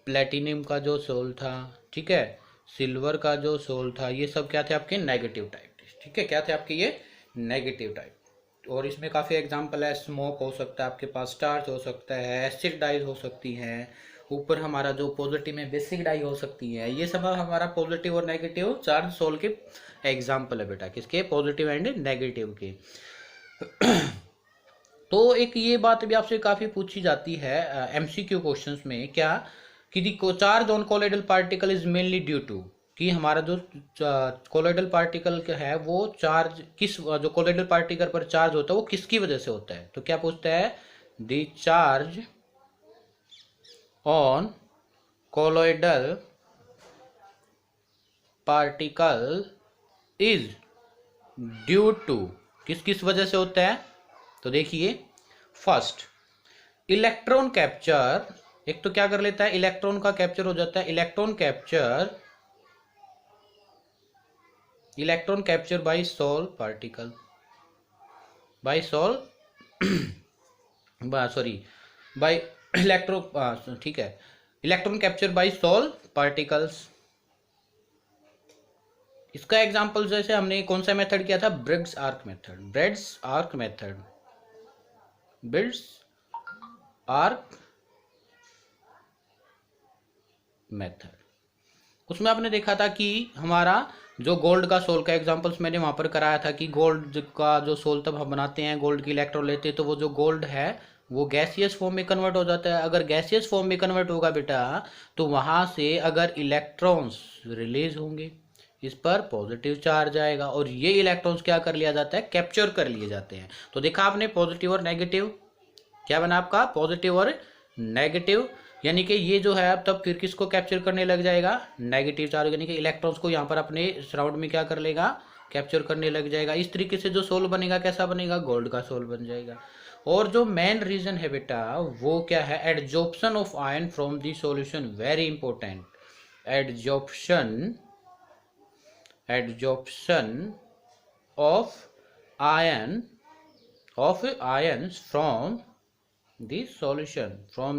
प्लेटिनियम का जो सोल था, ठीक है, सिल्वर का जो सोल था, ये सब क्या थे आपके? Negative type. ठीक है, क्या थे आपके? ये नेगेटिव टाइप। और इसमें काफ़ी एग्जांपल है, स्मोक हो सकता है आपके पास, स्टार्च हो सकता है, एसिड डाइज हो सकती है, ऊपर हमारा जो पॉजिटिव में बेसिक डाई हो सकती है। ये सब हमारा पॉजिटिव और नेगेटिव चार्ज सोल के एग्जांपल है बेटा। किसके? पॉजिटिव एंड नेगेटिव के। तो एक ये बात भी आपसे काफ़ी पूछी जाती है एमसीक्यू क्वेश्चंस में, क्या कि charge on colloidal particle is mainly due to, कि हमारा जो कोलोइडल पार्टिकल है वो चार्ज किस, जो कोलोइडल पार्टिकल पर चार्ज होता है वो किसकी वजह से होता है? तो क्या पूछता है? The charge on colloidal particle is due to, किस किस वजह से होता है? तो देखिए, फर्स्ट इलेक्ट्रॉन कैप्चर, एक तो क्या कर लेता है? इलेक्ट्रॉन का कैप्चर हो जाता है। Electron capture by sol particle, by electro, ठीक है, electron capture by sol particles. इसका एग्जांपल जैसे हमने कौन सा मेथड किया था? Bredig's arc method. उसमें आपने देखा था कि हमारा जो गोल्ड का सोल का एग्जांपल्स मैंने वहां पर कराया था कि गोल्ड का जो सोल तब हम बनाते हैं, गोल्ड की इलेक्ट्रॉन लेते हैं, तो वो जो गोल्ड है वो गैसियस फॉर्म में कन्वर्ट हो जाता है। अगर गैसियस फॉर्म में कन्वर्ट होगा बेटा, तो वहां से अगर इलेक्ट्रॉन्स रिलीज होंगे, इस पर पॉजिटिव चार्ज आएगा, और ये इलेक्ट्रॉन्स क्या कर लिया जाता है? कैप्चर कर लिए जाते हैं। तो देखा आपने पॉजिटिव और नेगेटिव, क्या बना आपका? पॉजिटिव और नेगेटिव। यानी कि ये जो है अब तब फिर किसको कैप्चर करने लग जाएगा? नेगेटिव चार्ज, यानी कि इलेक्ट्रॉन्स को यहाँ पर अपने सराउंड में क्या कर लेगा? कैप्चर करने लग जाएगा। इस तरीके से जो सोल बनेगा कैसा बनेगा? गोल्ड का सोल बन जाएगा। और जो मेन रीजन है बेटा वो क्या है? Adsorption of ion from the solution, very important. Adsorption of ions from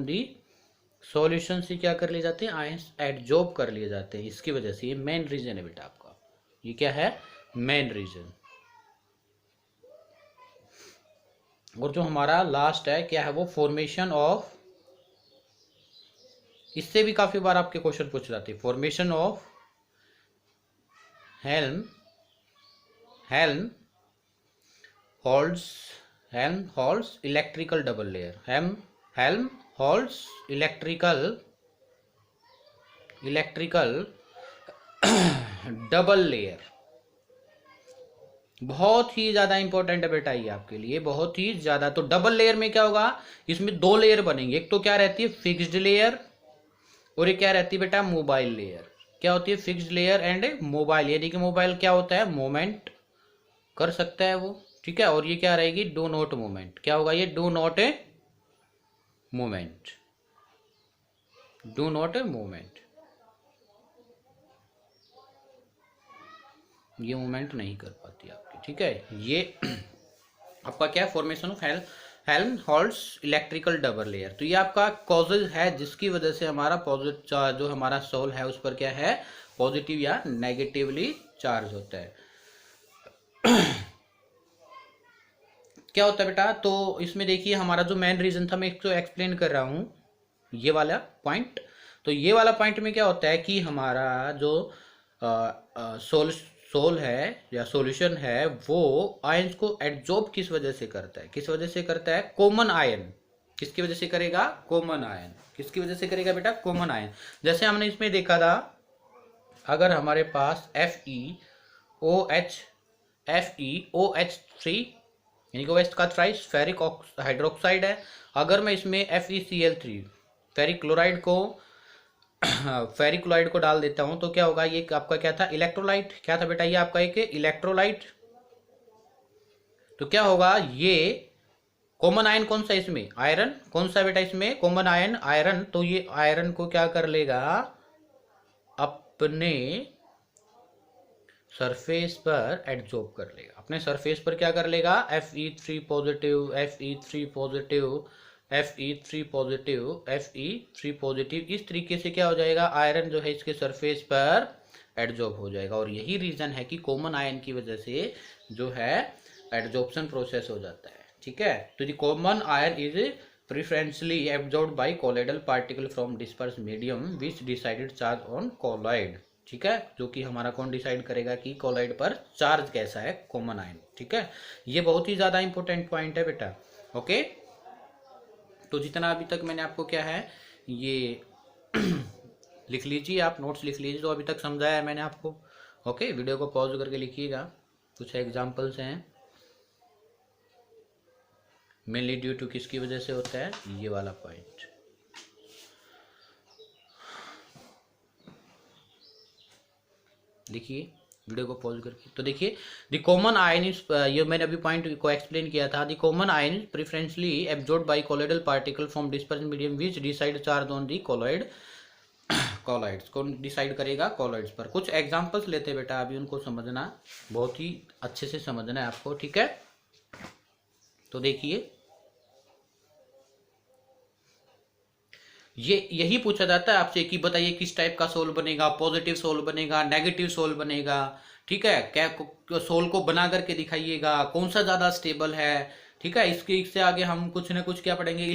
the solution से क्या कर लिए जाते हैं? आयंस एडजॉर्ब कर लिए जाते हैं। इसकी वजह से ये मेन रीजन है बेटा आपका। ये क्या है? Main reason. और जो हमारा लास्ट है क्या है? वो फॉर्मेशन ऑफ, इससे भी काफी बार आपके क्वेश्चन पूछ जाते हैं। Formation of Helmholtz electrical double layer, Helmholtz electrical double layer बहुत ही ज्यादा इंपॉर्टेंट है बेटा ये आपके लिए, बहुत ही ज्यादा। तो डबल लेयर में क्या होगा? इसमें दो लेयर बनेंगे। एक तो क्या रहती है? फिक्स्ड लेयर, और एक क्या रहती है बेटा? Mobile layer. क्या होती है? Fixed layer and mobile. यानी कि मोबाइल क्या होता है? मूवमेंट कर सकता है वो, ठीक है। और ये क्या रहेगी? Do not movement. क्या होगा ये? डू नॉट मूवमेंट, ये मूवमेंट नहीं कर पाती आपकी, ठीक है। ये आपका क्या? Formation of Helmholtz electrical double layer. तो ये आपका कॉजेज है जिसकी वजह से हमारा पॉजिटिव जो हमारा सोल है उस पर क्या है? पॉजिटिव या नेगेटिवली चार्ज होता है। क्या होता है बेटा? तो इसमें देखिए हमारा जो मेन रीजन था, मैं इसको एक्सप्लेन कर रहा हूं, ये वाला पॉइंट। तो ये वाला पॉइंट में क्या होता है कि हमारा जो सोल है या सॉल्यूशन है वो आयंस को एडजॉर्ब किस वजह से करता है? किस वजह से करता है? Common ion. किसकी वजह से करेगा? Common ion. किसकी वजह से करेगा बेटा? Common ion. जैसे हमने इसमें देखा था, अगर हमारे पास FeOH3 यानी कि OH का ट्राइस फेरिक हाइड्रोक्साइड है, अगर मैं इसमें FeCl3 फेरिक क्लोराइड को फेरिक क्लोराइड को डाल देता हूँ तो क्या होगा, ये आपका क्या था, इलेक्ट्रोलाइट। क्या था बेटा, ये आपका एक इलेक्ट्रोलाइट। तो क्या होगा, ये कॉमन आयन कौन सा इसमें, आयरन। कौन सा बेटा इसमें कॉमन आयन, आयरन। तो ये आयरन को क्या कर लेगा, अपने सरफेस पर एडजॉर्ब कर लेगा। अपने सरफेस पर क्या कर लेगा, Fe3 positive, Fe3 positive, Fe3 positive, Fe3 positive. इस तरीके से क्या हो जाएगा, आयरन जो है इसके सरफेस पर एडजॉर्ब हो जाएगा। और यही रीजन है कि कॉमन आयन की वजह से जो है एडजॉर्प्शन प्रोसेस हो जाता है। ठीक है, तो the common ion is preferentially absorbed by colloidal particle from disperse medium which decided charge on colloid. ठीक है, जो कि हमारा कौन डिसाइड करेगा कि कोलॉइड पर चार्ज कैसा है, कॉमन आयन। ठीक है, ये बहुत ही ज्यादा इंपॉर्टेंट पॉइंट है बेटा। ओके, तो जितना अभी तक मैंने आपको क्या है ये लिख लीजिए, आप नोट्स लिख लीजिए जो अभी तक समझाया है मैंने आपको। ओके, वीडियो को पॉज करके लिखिएगा। कुछ एग्जांपल्स हैं, मेनली ड्यू टू किसकी वजह से होता है, ये वाला पॉइंट। देखिए वीडियो को पॉज करके, तो देखिए द कॉमन आयन इज, ये मैंने अभी पॉइंट को एक्सप्लेन किया था। The common ion is preferentially absorbed by colloidal particle from dispersion medium which decide charge on the colloid. Colloids कौन डिसाइड करेगा, कोलॉइड्स पर। कुछ एग्जांपल्स लेते हैं बेटा, अभी उनको समझना, बहुत ही अच्छे से समझना है आपको। ठीक है, तो देखिए ये यही पूछा जाता है आपसे कि बताइए किस टाइप का सोल बनेगा, पॉजिटिव सोल बनेगा, नेगेटिव सोल बनेगा। ठीक है, क्या सोल को बना करके दिखाइएगा, कौन सा ज्यादा स्टेबल है। ठीक है, इससे आगे हम कुछ ना कुछ क्या पढ़ेंगे,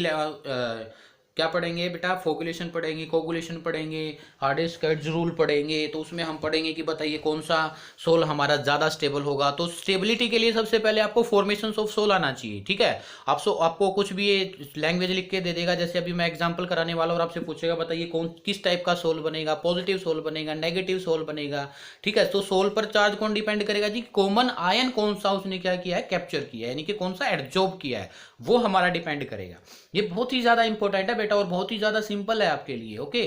क्या पढ़ेंगे बेटा, फोगुलेशन पढ़ेंगे, कोगुलेशन पढ़ेंगे, हार्डे-स्कर्ट्ज रूल पढ़ेंगे। तो उसमें हम पढ़ेंगे कि बताइए कौन सा सोल हमारा ज़्यादा स्टेबल होगा। तो स्टेबिलिटी के लिए सबसे पहले आपको फॉर्मेशन ऑफ सोल आना चाहिए। ठीक है, आपको कुछ भी ये लैंग्वेज लिख के दे देगा, जैसे अभी मैं एग्जांपल कराने वाला हूँ और आपसे पूछेगा बताइए कौन किस टाइप का सोल बनेगा, पॉजिटिव सोल बनेगा, नेगेटिव सोल बनेगा। ठीक है, तो सोल पर चार्ज कौन डिपेंड करेगा जी, कॉमन आयन कौन सा उसने क्या किया है, कैप्चर किया है, यानी कि कौन सा एडजॉर्ब किया है, वो हमारा डिपेंड करेगा। ये बहुत ही ज्यादा इंपॉर्टेंट है बेटा और बहुत ही ज्यादा सिंपल है आपके लिए। ओके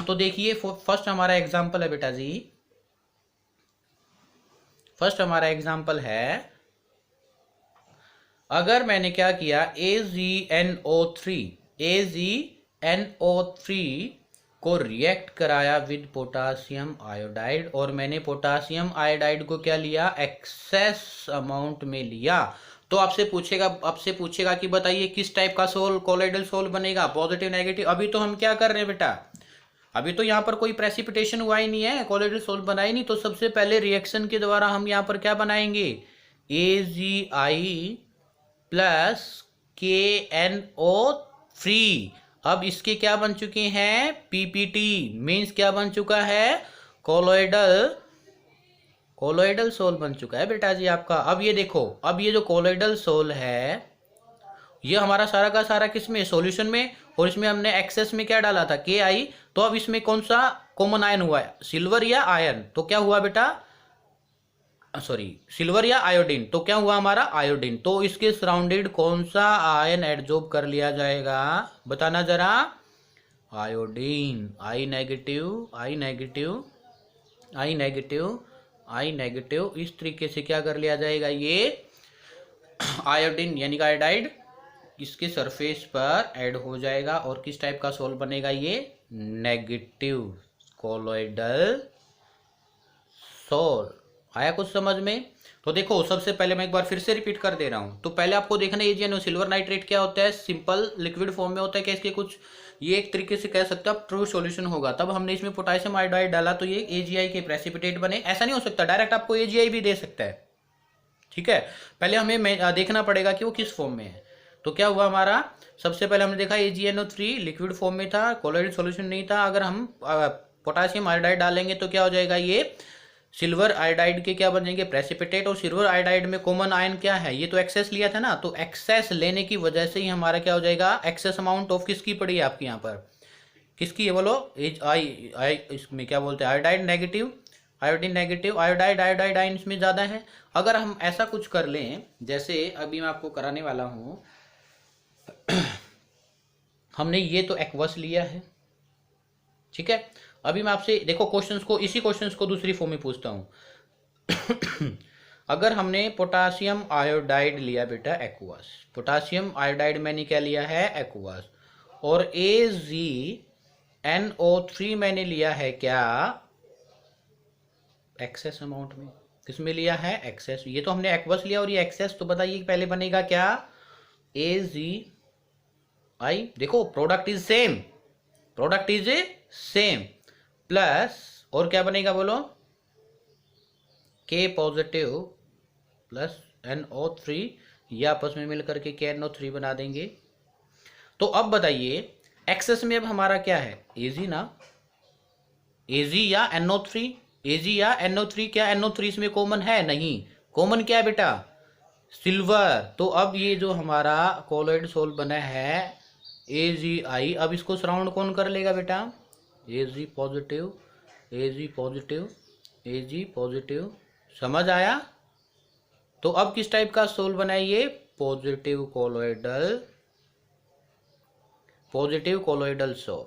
तो देखिए फर्स्ट हमारा एग्जांपल है बेटा जी, फर्स्ट हमारा एग्जांपल है, अगर मैंने क्या किया AgNO3 को रिएक्ट कराया विद पोटासियम आयोडाइड, और मैंने पोटासियम आयोडाइड को क्या लिया, एक्सेस अमाउंट में लिया। तो आपसे पूछेगा कि बताइए किस टाइप का सोल, कोलोइडल सोल बनेगा, पॉजिटिव नेगेटिव। अभी तो हम क्या कर रहे हैं बेटा, अभी तो यहाँ पर कोई प्रेसिपिटेशन हुआ ही नहीं है, कोलोइडल सोल बना ही नहीं। तो सबसे पहले रिएक्शन के द्वारा हम यहाँ पर क्या बनाएंगे, AgI प्लस KNO3। अब इसके क्या बन चुके हैं, PPT मीन्स क्या बन चुका है, कोलोइडल सोल बन चुका है बेटा जी आपका। अब ये देखो, अब ये जो कोलोइडल सोल है ये हमारा सारा का सारा किसमें, सॉल्यूशन में, और इसमें हमने एक्सेस में क्या डाला था, KI। तो अब इसमें कौन सा कॉमन आयन हुआ है, सिल्वर या आयरन। तो क्या हुआ बेटा, सॉरी सिल्वर या आयोडीन। तो क्या हुआ हमारा, आयोडीन। तो इसके सराउंडेड कौन सा आयन एडजॉर्ब कर लिया जाएगा, बताना जरा, iodine. I negative, I negative, I negative, I negative, इस तरीके से क्या कर लिया जाएगा, ये आयोडीन यानी कि आयोडाइड इसके सरफेस पर ऐड हो जाएगा। और किस टाइप का सोल बनेगा, ये नेगेटिव कोलोइडल सोल। आया कुछ समझ में। तो देखो सबसे पहले मैं एक बार फिर से रिपीट कर दे रहा हूं। तो पहले आपको देखना है AgNO सिल्वर नाइट्रेट क्या होता है, सिंपल लिक्विड फॉर्म में होता है क्या, इसके कुछ ये एक तरीके से कह सकते हो आप ट्रू सॉल्यूशन होगा। तब हमने इसमें पोटेशियम आयोडाइड डाला तो ये AgI के प्रेसिपिटेट बने। ऐसा नहीं हो सकता डायरेक्ट आपको AgI भी दे सकता है। ठीक है, पहले हमें देखना पड़ेगा कि वो किस फॉर्म में है। तो क्या हुआ हमारा, सबसे पहले हमने देखा AgNO3 लिक्विड फॉर्म में था, कोलोइडल सॉल्यूशन नहीं था। अगर हम पोटेशियम आयोडाइड डालेंगे तो क्या हो जाएगा, ये सिल्वर आयोडाइड के क्या बनेंगे, प्रेसिपिटेट। और सिल्वर आयोडाइड में कॉमन आयन क्या है, ये तो एक्सेस लिया था ना, तो एक्सेस लेने की वजह से ही हमारा क्या हो जाएगा, एक्सेस अमाउंट ऑफ किसकी पड़ी है आपकी यहाँ पर, किसकी है बोलो, इसमें क्या बोलते हैं, iodide negative, iodine negative, iodide iodide इसमें ज़्यादा है। अगर हम ऐसा कुछ कर लें, जैसे अभी मैं आपको कराने वाला हूँ, हमने ये तो एक्वस लिया है, ठीक है। अभी मैं आपसे देखो क्वेश्चंस को, इसी क्वेश्चंस को दूसरी फॉर्म में पूछता हूँ। अगर हमने पोटासियम आयोडाइड लिया बेटा एक्वस, पोटासियम आयोडाइड मैंने क्या लिया है एक्वस, और AgNO3 मैंने लिया है क्या एक्सेस अमाउंट में, किसमें लिया है एक्सेस, ये तो हमने एक्वस लिया और ये एक्सेस, तो बताइए पहले बनेगा क्या AgI, देखो product is same, product is same, plus और क्या बनेगा बोलो K पॉजिटिव प्लस NO3, ये आपस में मिलकर के KNO3 बना देंगे। तो अब बताइए एक्सेस में अब हमारा क्या है Ag ना, Ag या NO3, Ag या NO3, क्या NO3 इसमें कॉमन है, नहीं, कॉमन क्या है बेटा सिल्वर। तो अब ये जो हमारा कोलोइड सोल बना है AgI, अब इसको सराउंड कौन कर लेगा बेटा Ag positive, Ag positive, Ag positive, समझ आया। तो अब किस टाइप का सोल बना है ये positive colloidal sol,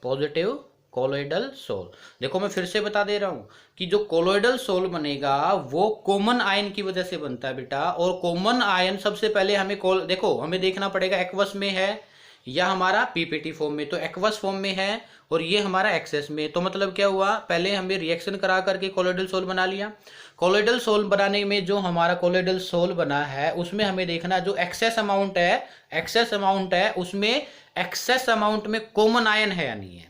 positive colloidal sol. देखो मैं फिर से बता दे रहा हूं कि जो कोलोइडल सोल बनेगा वो कॉमन आयन की वजह से बनता है बेटा, और कॉमन आयन सबसे पहले हमें देखो हमें देखना पड़ेगा एक्वस में है या हमारा पीपीटी फॉर्म में, तो एक्वस फॉर्म में है और ये हमारा एक्सेस में, तो मतलब क्या हुआ पहले हमें रिएक्शन करा करके कोलोइडल सोल बना लिया। कोलोइडल सोल बनाने में जो हमारा कोलोइडल सोल बना है उसमें हमें देखना जो एक्सेस अमाउंट है उसमें एक्सेस अमाउंट में कॉमन आयन है या नहीं है।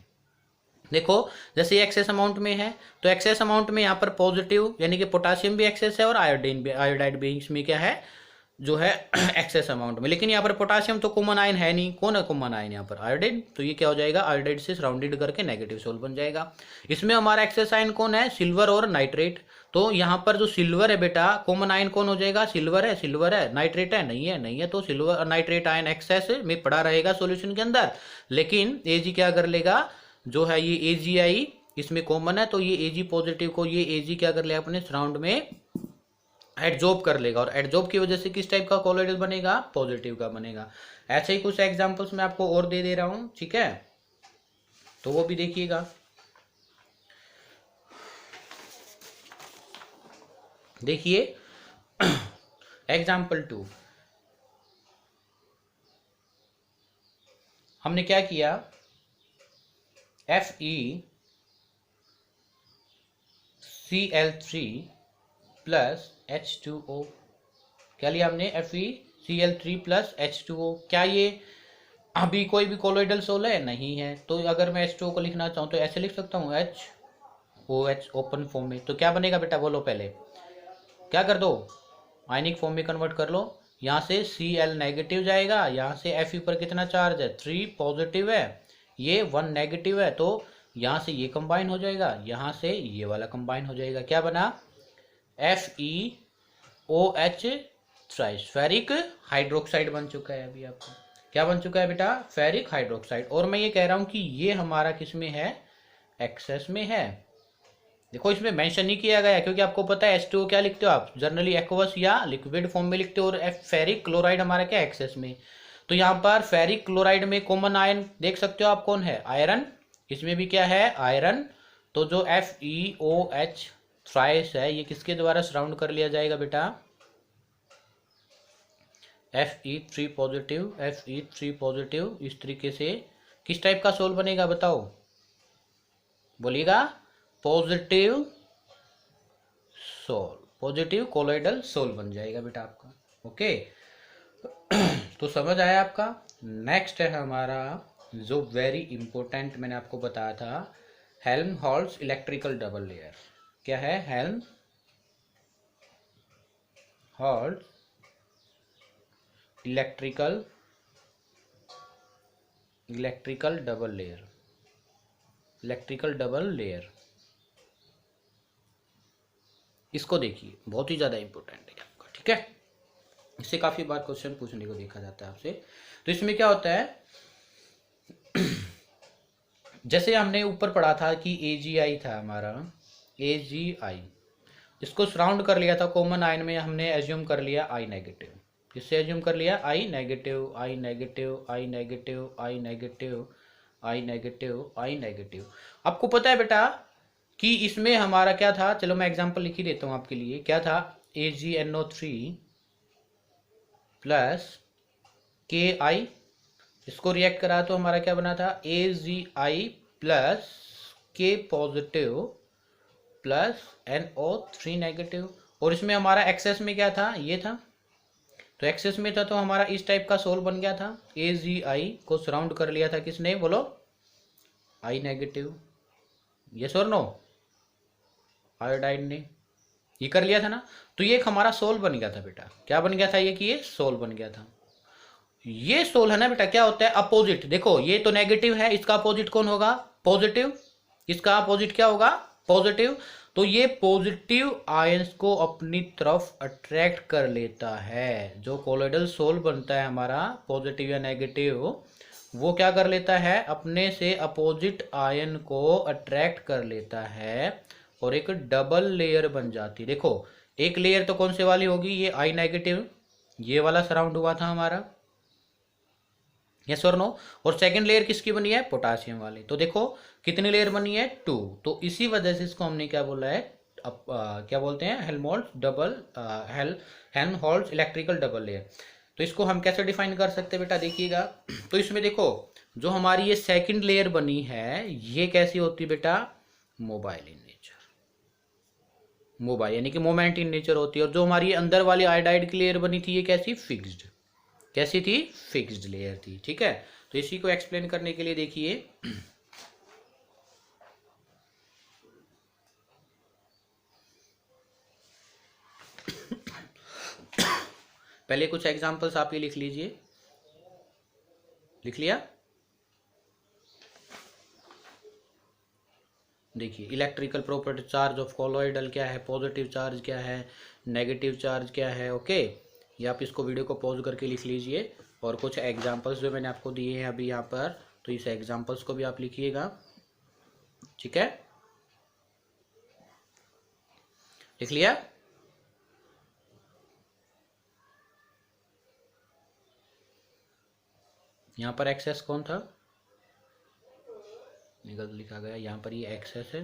देखो जैसे ये एक्सेस अमाउंट में है तो एक्सेस अमाउंट में यहाँ पर पॉजिटिव यानी कि पोटासियम भी एक्सेस है और आयोडाइड भी इसमें क्या है जो है एक्सेस अमाउंट में, लेकिन यहाँ पर पोटासियम तो कॉमन आयन है नहीं, कौन है कॉमन आयन यहाँ पर आयोडाइड, तो ये क्या हो जाएगा आयोडाइड से सराउंडेड करके नेगेटिव सोल बन जाएगा। इसमें हमारा एक्सेस आयन कौन है सिल्वर और नाइट्रेट, तो यहाँ पर जो सिल्वर है बेटा कॉमन आयन कौन हो जाएगा सिल्वर है, नाइट्रेट है नहीं है, तो सिल्वर और नाइट्रेट आयन एक्सेस में पड़ा रहेगा सॉल्यूशन के अंदर। लेकिन Ag क्या कर लेगा जो है ये AgI इसमें कॉमन है, तो ये Ag पॉजिटिव को ये Ag क्या कर लेगा अपने सराउंड में एडजॉर्ब कर लेगा, और एडजॉर्ब की वजह से किस टाइप का कोलोइडल बनेगा पॉजिटिव का बनेगा। ऐसे ही कुछ एग्जांपल्स मैं आपको और दे रहा हूं, ठीक है, तो वो भी देखिएगा। देखिए एग्जाम्पल 2, हमने क्या किया FeCl3 प्लस H2O, क्या लिया हमने FeCl3 प्लस H2O, क्या ये अभी कोई भी कोलोइडल सोल है नहीं है, तो अगर मैं H2O को लिखना चाहूँ तो ऐसे लिख सकता हूँ HOH ओपन फॉर्म में, तो क्या बनेगा बेटा बोलो पहले क्या कर दो आयनिक फॉर्म में कन्वर्ट कर लो, यहाँ से Cl नेगेटिव जाएगा, यहाँ से Fe पर कितना चार्ज है 3 पॉजिटिव है, ये 1 नेगेटिव है, तो यहाँ से ये कंबाइन हो जाएगा, यहाँ से ये वाला कंबाइन हो जाएगा, क्या बना FeOH फेरिक हाइड्रोक्साइड बन चुका है। अभी आपको क्या बन चुका है बेटा फेरिक हाइड्रोक्साइड, और मैं ये कह रहा हूँ कि ये हमारा किस में है एक्सेस में है। देखो इसमें मेंशन नहीं किया गया क्योंकि आपको पता है H2O क्या लिखते हो आप जनरली एक्वस या लिक्विड फॉर्म में लिखते हो, और फेरिक क्लोराइड हमारा क्या एक्सेस में, तो यहाँ पर फेरिक क्लोराइड में कॉमन आयन देख सकते हो आप कौन है आयरन, इसमें भी क्या है आयरन, तो जो FeOH थ्राइस है ये किसके द्वारा सराउंड कर लिया जाएगा बेटा Fe3 पॉजिटिव, इस तरीके से किस टाइप का सोल बनेगा बताओ बोलिएगा positive sol, positive colloidal sol बन जाएगा बेटा आपका, ओके। तो समझ आया आपका। नेक्स्ट है हमारा जो वेरी इंपॉर्टेंट मैंने आपको बताया था हेल्महोल्ट्ज इलेक्ट्रिकल डबल लेयर, क्या है हेल्महोल्ट्ज इलेक्ट्रिकल डबल लेयर, इसको देखिए बहुत ही ज़्यादा इंपॉर्टेंट है आपका, ठीक है, इससे काफ़ी बार क्वेश्चन पूछने को देखा जाता है आपसे। तो इसमें क्या होता है जैसे हमने ऊपर पढ़ा था कि AgI था हमारा AgI, इसको सराउंड कर लिया था कॉमन आयन में, हमने एज्यूम कर लिया I नेगेटिव, किससे एज्यूम कर लिया I negative, I negative, I negative. आपको पता है बेटा कि इसमें हमारा क्या था, चलो मैं एग्जांपल लिख ही देता हूँ आपके लिए। क्या था, AgNO3 प्लस KI, इसको रिएक्ट करा तो हमारा क्या बना था, AgI plus K positive plus NO3 negative. और इसमें हमारा एक्सेस में क्या था, ये था, तो एक्सेस में था तो हमारा इस टाइप का सोल बन गया था। AgI को सराउंड कर लिया था किसने, बोलो, I नेगेटिव, यस और नो, आयोडाइड ने, ये कर लिया था ना। तो ये एक हमारा सोल बन गया था बेटा। क्या बन गया था ये, कि ये सोल बन गया था। ये सोल है ना बेटा, क्या होता है, अपोजिट। देखो ये तो नेगेटिव है, इसका अपोजिट कौन होगा, पॉजिटिव। इसका अपोजिट क्या होगा, पॉजिटिव। तो ये पॉजिटिव आयंस को अपनी तरफ अट्रैक्ट कर लेता है। जो कोलोइडल सोल बनता है हमारा, पॉजिटिव या नेगेटिव, वो क्या कर लेता है, अपने से अपोजिट आयन को अट्रैक्ट कर लेता है और एक डबल लेयर बन जाती है। देखो एक लेयर तो कौन से वाली होगी, ये आई नेगेटिव, ये वाला सराउंड हुआ था हमारा, यस और नो। और सेकंड लेयर किसकी बनी है, पोटासियम वाली। तो देखो कितनी लेयर बनी है, 2। तो इसी वजह से इसको हमने क्या बोला है, क्या बोलते हैं, Helmholtz double, Helmholtz electrical double layer. तो इसको हम कैसे डिफाइन कर सकते हैं बेटा, देखिएगा। तो इसमें देखो जो हमारी ये सेकंड लेयर बनी है, ये कैसी होती है बेटा, मोबाइल इन नेचर, मोबाइल यानी कि मोमेंट इन नेचर होती है। और जो हमारी अंदर वाली आयोडाइड की लेयर बनी थी, ये कैसी, फिक्स्ड, कैसी थी, फिक्स्ड लेयर थी। ठीक है, तो इसी को एक्सप्लेन करने के लिए देखिए, पहले कुछ एग्जांपल्स आप ये लिख लीजिए, लिख लिया। देखिए electrical property, charge of colloidal क्या है, पॉजिटिव चार्ज क्या है, नेगेटिव चार्ज क्या है। ओके, ये आप इसको वीडियो को पॉज करके लिख लीजिए। और कुछ एग्जांपल्स जो मैंने आपको दिए हैं अभी यहाँ पर, तो इस एग्जांपल्स को भी आप लिखिएगा। ठीक है, लिख लिया। यहाँ पर एक्सेस कौन था, गलत लिखा गया, यहाँ पर ये एक्सेस है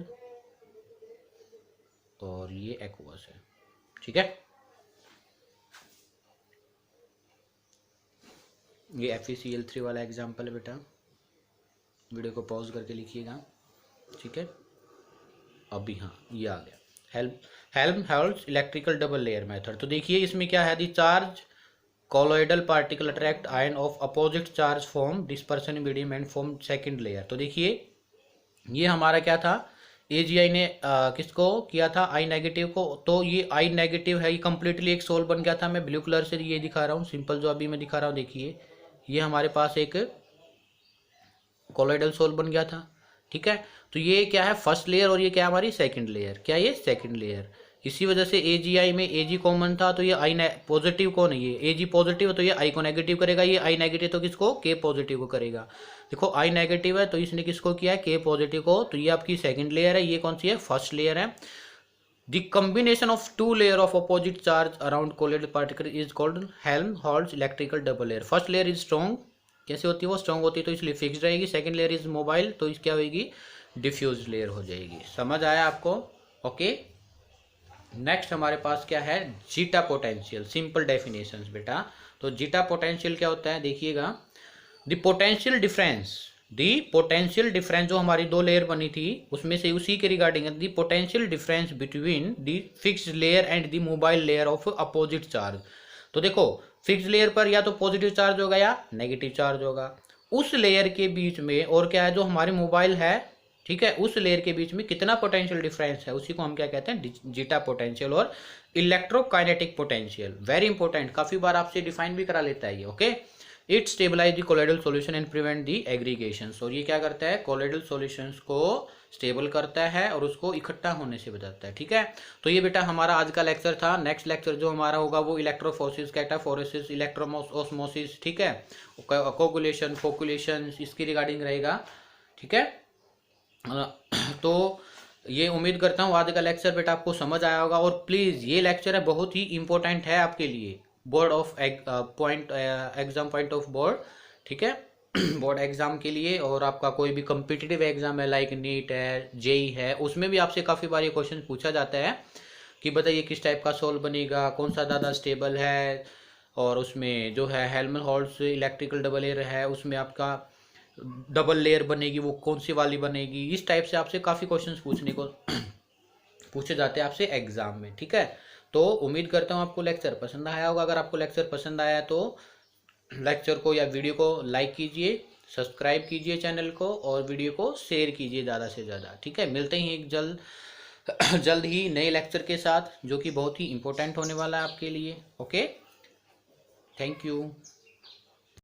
और ये एक्वस है। ठीक है, ये FeCl3 वाला एग्जांपल है बेटा, वीडियो को पॉज करके लिखिएगा। ठीक है, अभी हाँ ये आ गया, Helmholtz electrical double layer method. तो देखिए इसमें क्या है, the charge colloidal particle attract ion of opposite charge form dispersion medium and form second layer। तो देखिए ये हमारा क्या था, AgI ने किसको किया था, I नेगेटिव को। तो ये I नेगेटिव है, ये कंप्लीटली एक सोल बन गया था। मैं ब्लू कलर से ये दिखा रहा हूँ, सिंपल जो अभी मैं दिखा रहा हूँ। देखिए ये हमारे पास एक कोलोइडल सोल बन गया था। ठीक है, तो ये क्या है, फर्स्ट लेयर, और ये क्या हमारी सेकंड लेयर, क्या ये सेकंड लेयर। इसी वजह से AgI में Ag कॉमन था, तो ये I पॉजिटिव को नहीं है, Ag पॉजिटिव तो ये I को नेगेटिव करेगा, ये I नेगेटिव तो किसको, K पॉजिटिव को करेगा। देखो I नेगेटिव है तो इसने किसको किया है, K पॉजिटिव को। तो ये आपकी सेकंड लेयर है, ये कौन सी है, फर्स्ट लेयर है। The combination of two layer of opposite charge around colloidal particle is called Helmholtz electrical double layer. First layer is strong, कैसे होती है वो, स्ट्रॉन्ग होती है तो इसलिए फिक्स रहेगी। सेकंड लेयर इज मोबाइल, तो इस क्या होगी, डिफ्यूज लेयर हो जाएगी। समझ आया आपको, ओके। नेक्स्ट हमारे पास क्या है, जीटा पोटेंशियल, सिंपल डेफिनेशंस बेटा। तो जीटा पोटेंशियल क्या होता है, देखिएगा, the potential difference, the potential difference जो हमारी दो लेयर बनी थी उसमें से उसी के regarding the potential difference between the fixed layer and the mobile layer of opposite charge. तो देखो फिक्स्ड लेयर पर या तो पॉजिटिव चार्ज होगा या नेगेटिव चार्ज होगा, उस लेयर के बीच में और क्या है जो हमारी मोबाइल है, ठीक है, उस लेयर के बीच में कितना पोटेंशियल डिफरेंस है, उसी को हम क्या कहते हैं, जीटा पोटेंशियल और इलेक्ट्रोकाइनेटिक पोटेंशियल। वेरी इंपॉर्टेंट, काफी बार आपसे डिफाइन भी करा लेता है ये, okay. It stabilize the colloidal solution and prevent the aggregation. और ये क्या करता है, कोलोइडल सॉल्यूशंस को स्टेबल करता है और उसको इकट्ठा होने से बचाता है। ठीक है, तो ये बेटा हमारा आज का लेक्चर था। नेक्स्ट लेक्चर जो हमारा होगा वो इलेक्ट्रोफोरेसिस, कैटाफोरेसिस, इलेक्ट्रोऑस्मोसिस, ठीक है, कोगुलेशन, फोकुलेशन, इसकी रिगार्डिंग रहेगा। ठीक है, तो ये उम्मीद करता हूँ आज का लेक्चर बेटा आपको समझ आया होगा। और प्लीज़ ये लेक्चर है बहुत ही इंपॉर्टेंट है आपके लिए, board of point, exam point of board. ठीक है, बोर्ड एग्ज़ाम के लिए, और आपका कोई भी कम्पिटिटिव एग्ज़ाम है लाइक नीट है, जेई है, उसमें भी आपसे काफ़ी बार ये क्वेश्चन पूछा जाता है कि बताइए किस टाइप का सोल बनेगा, कौन सा ज़्यादा स्टेबल है, और उसमें जो है हेल्महोल्ट्ज़ इलेक्ट्रिकल डबल लेयर है, उसमें आपका डबल लेयर बनेगी, वो कौन सी वाली बनेगी। इस टाइप से आपसे काफ़ी क्वेश्चंस पूछने को पूछे जाते हैं आपसे एग्ज़ाम में, ठीक है। तो उम्मीद करता हूँ आपको लेक्चर पसंद आया होगा। अगर आपको लेक्चर पसंद आया तो लेक्चर को या वीडियो को लाइक कीजिए, सब्सक्राइब कीजिए चैनल को, और वीडियो को शेयर कीजिए ज़्यादा से ज़्यादा, ठीक है। मिलते हैं एक जल्द ही नए लेक्चर के साथ, जो कि बहुत ही इम्पोर्टेंट होने वाला है आपके लिए। Okay, thank you.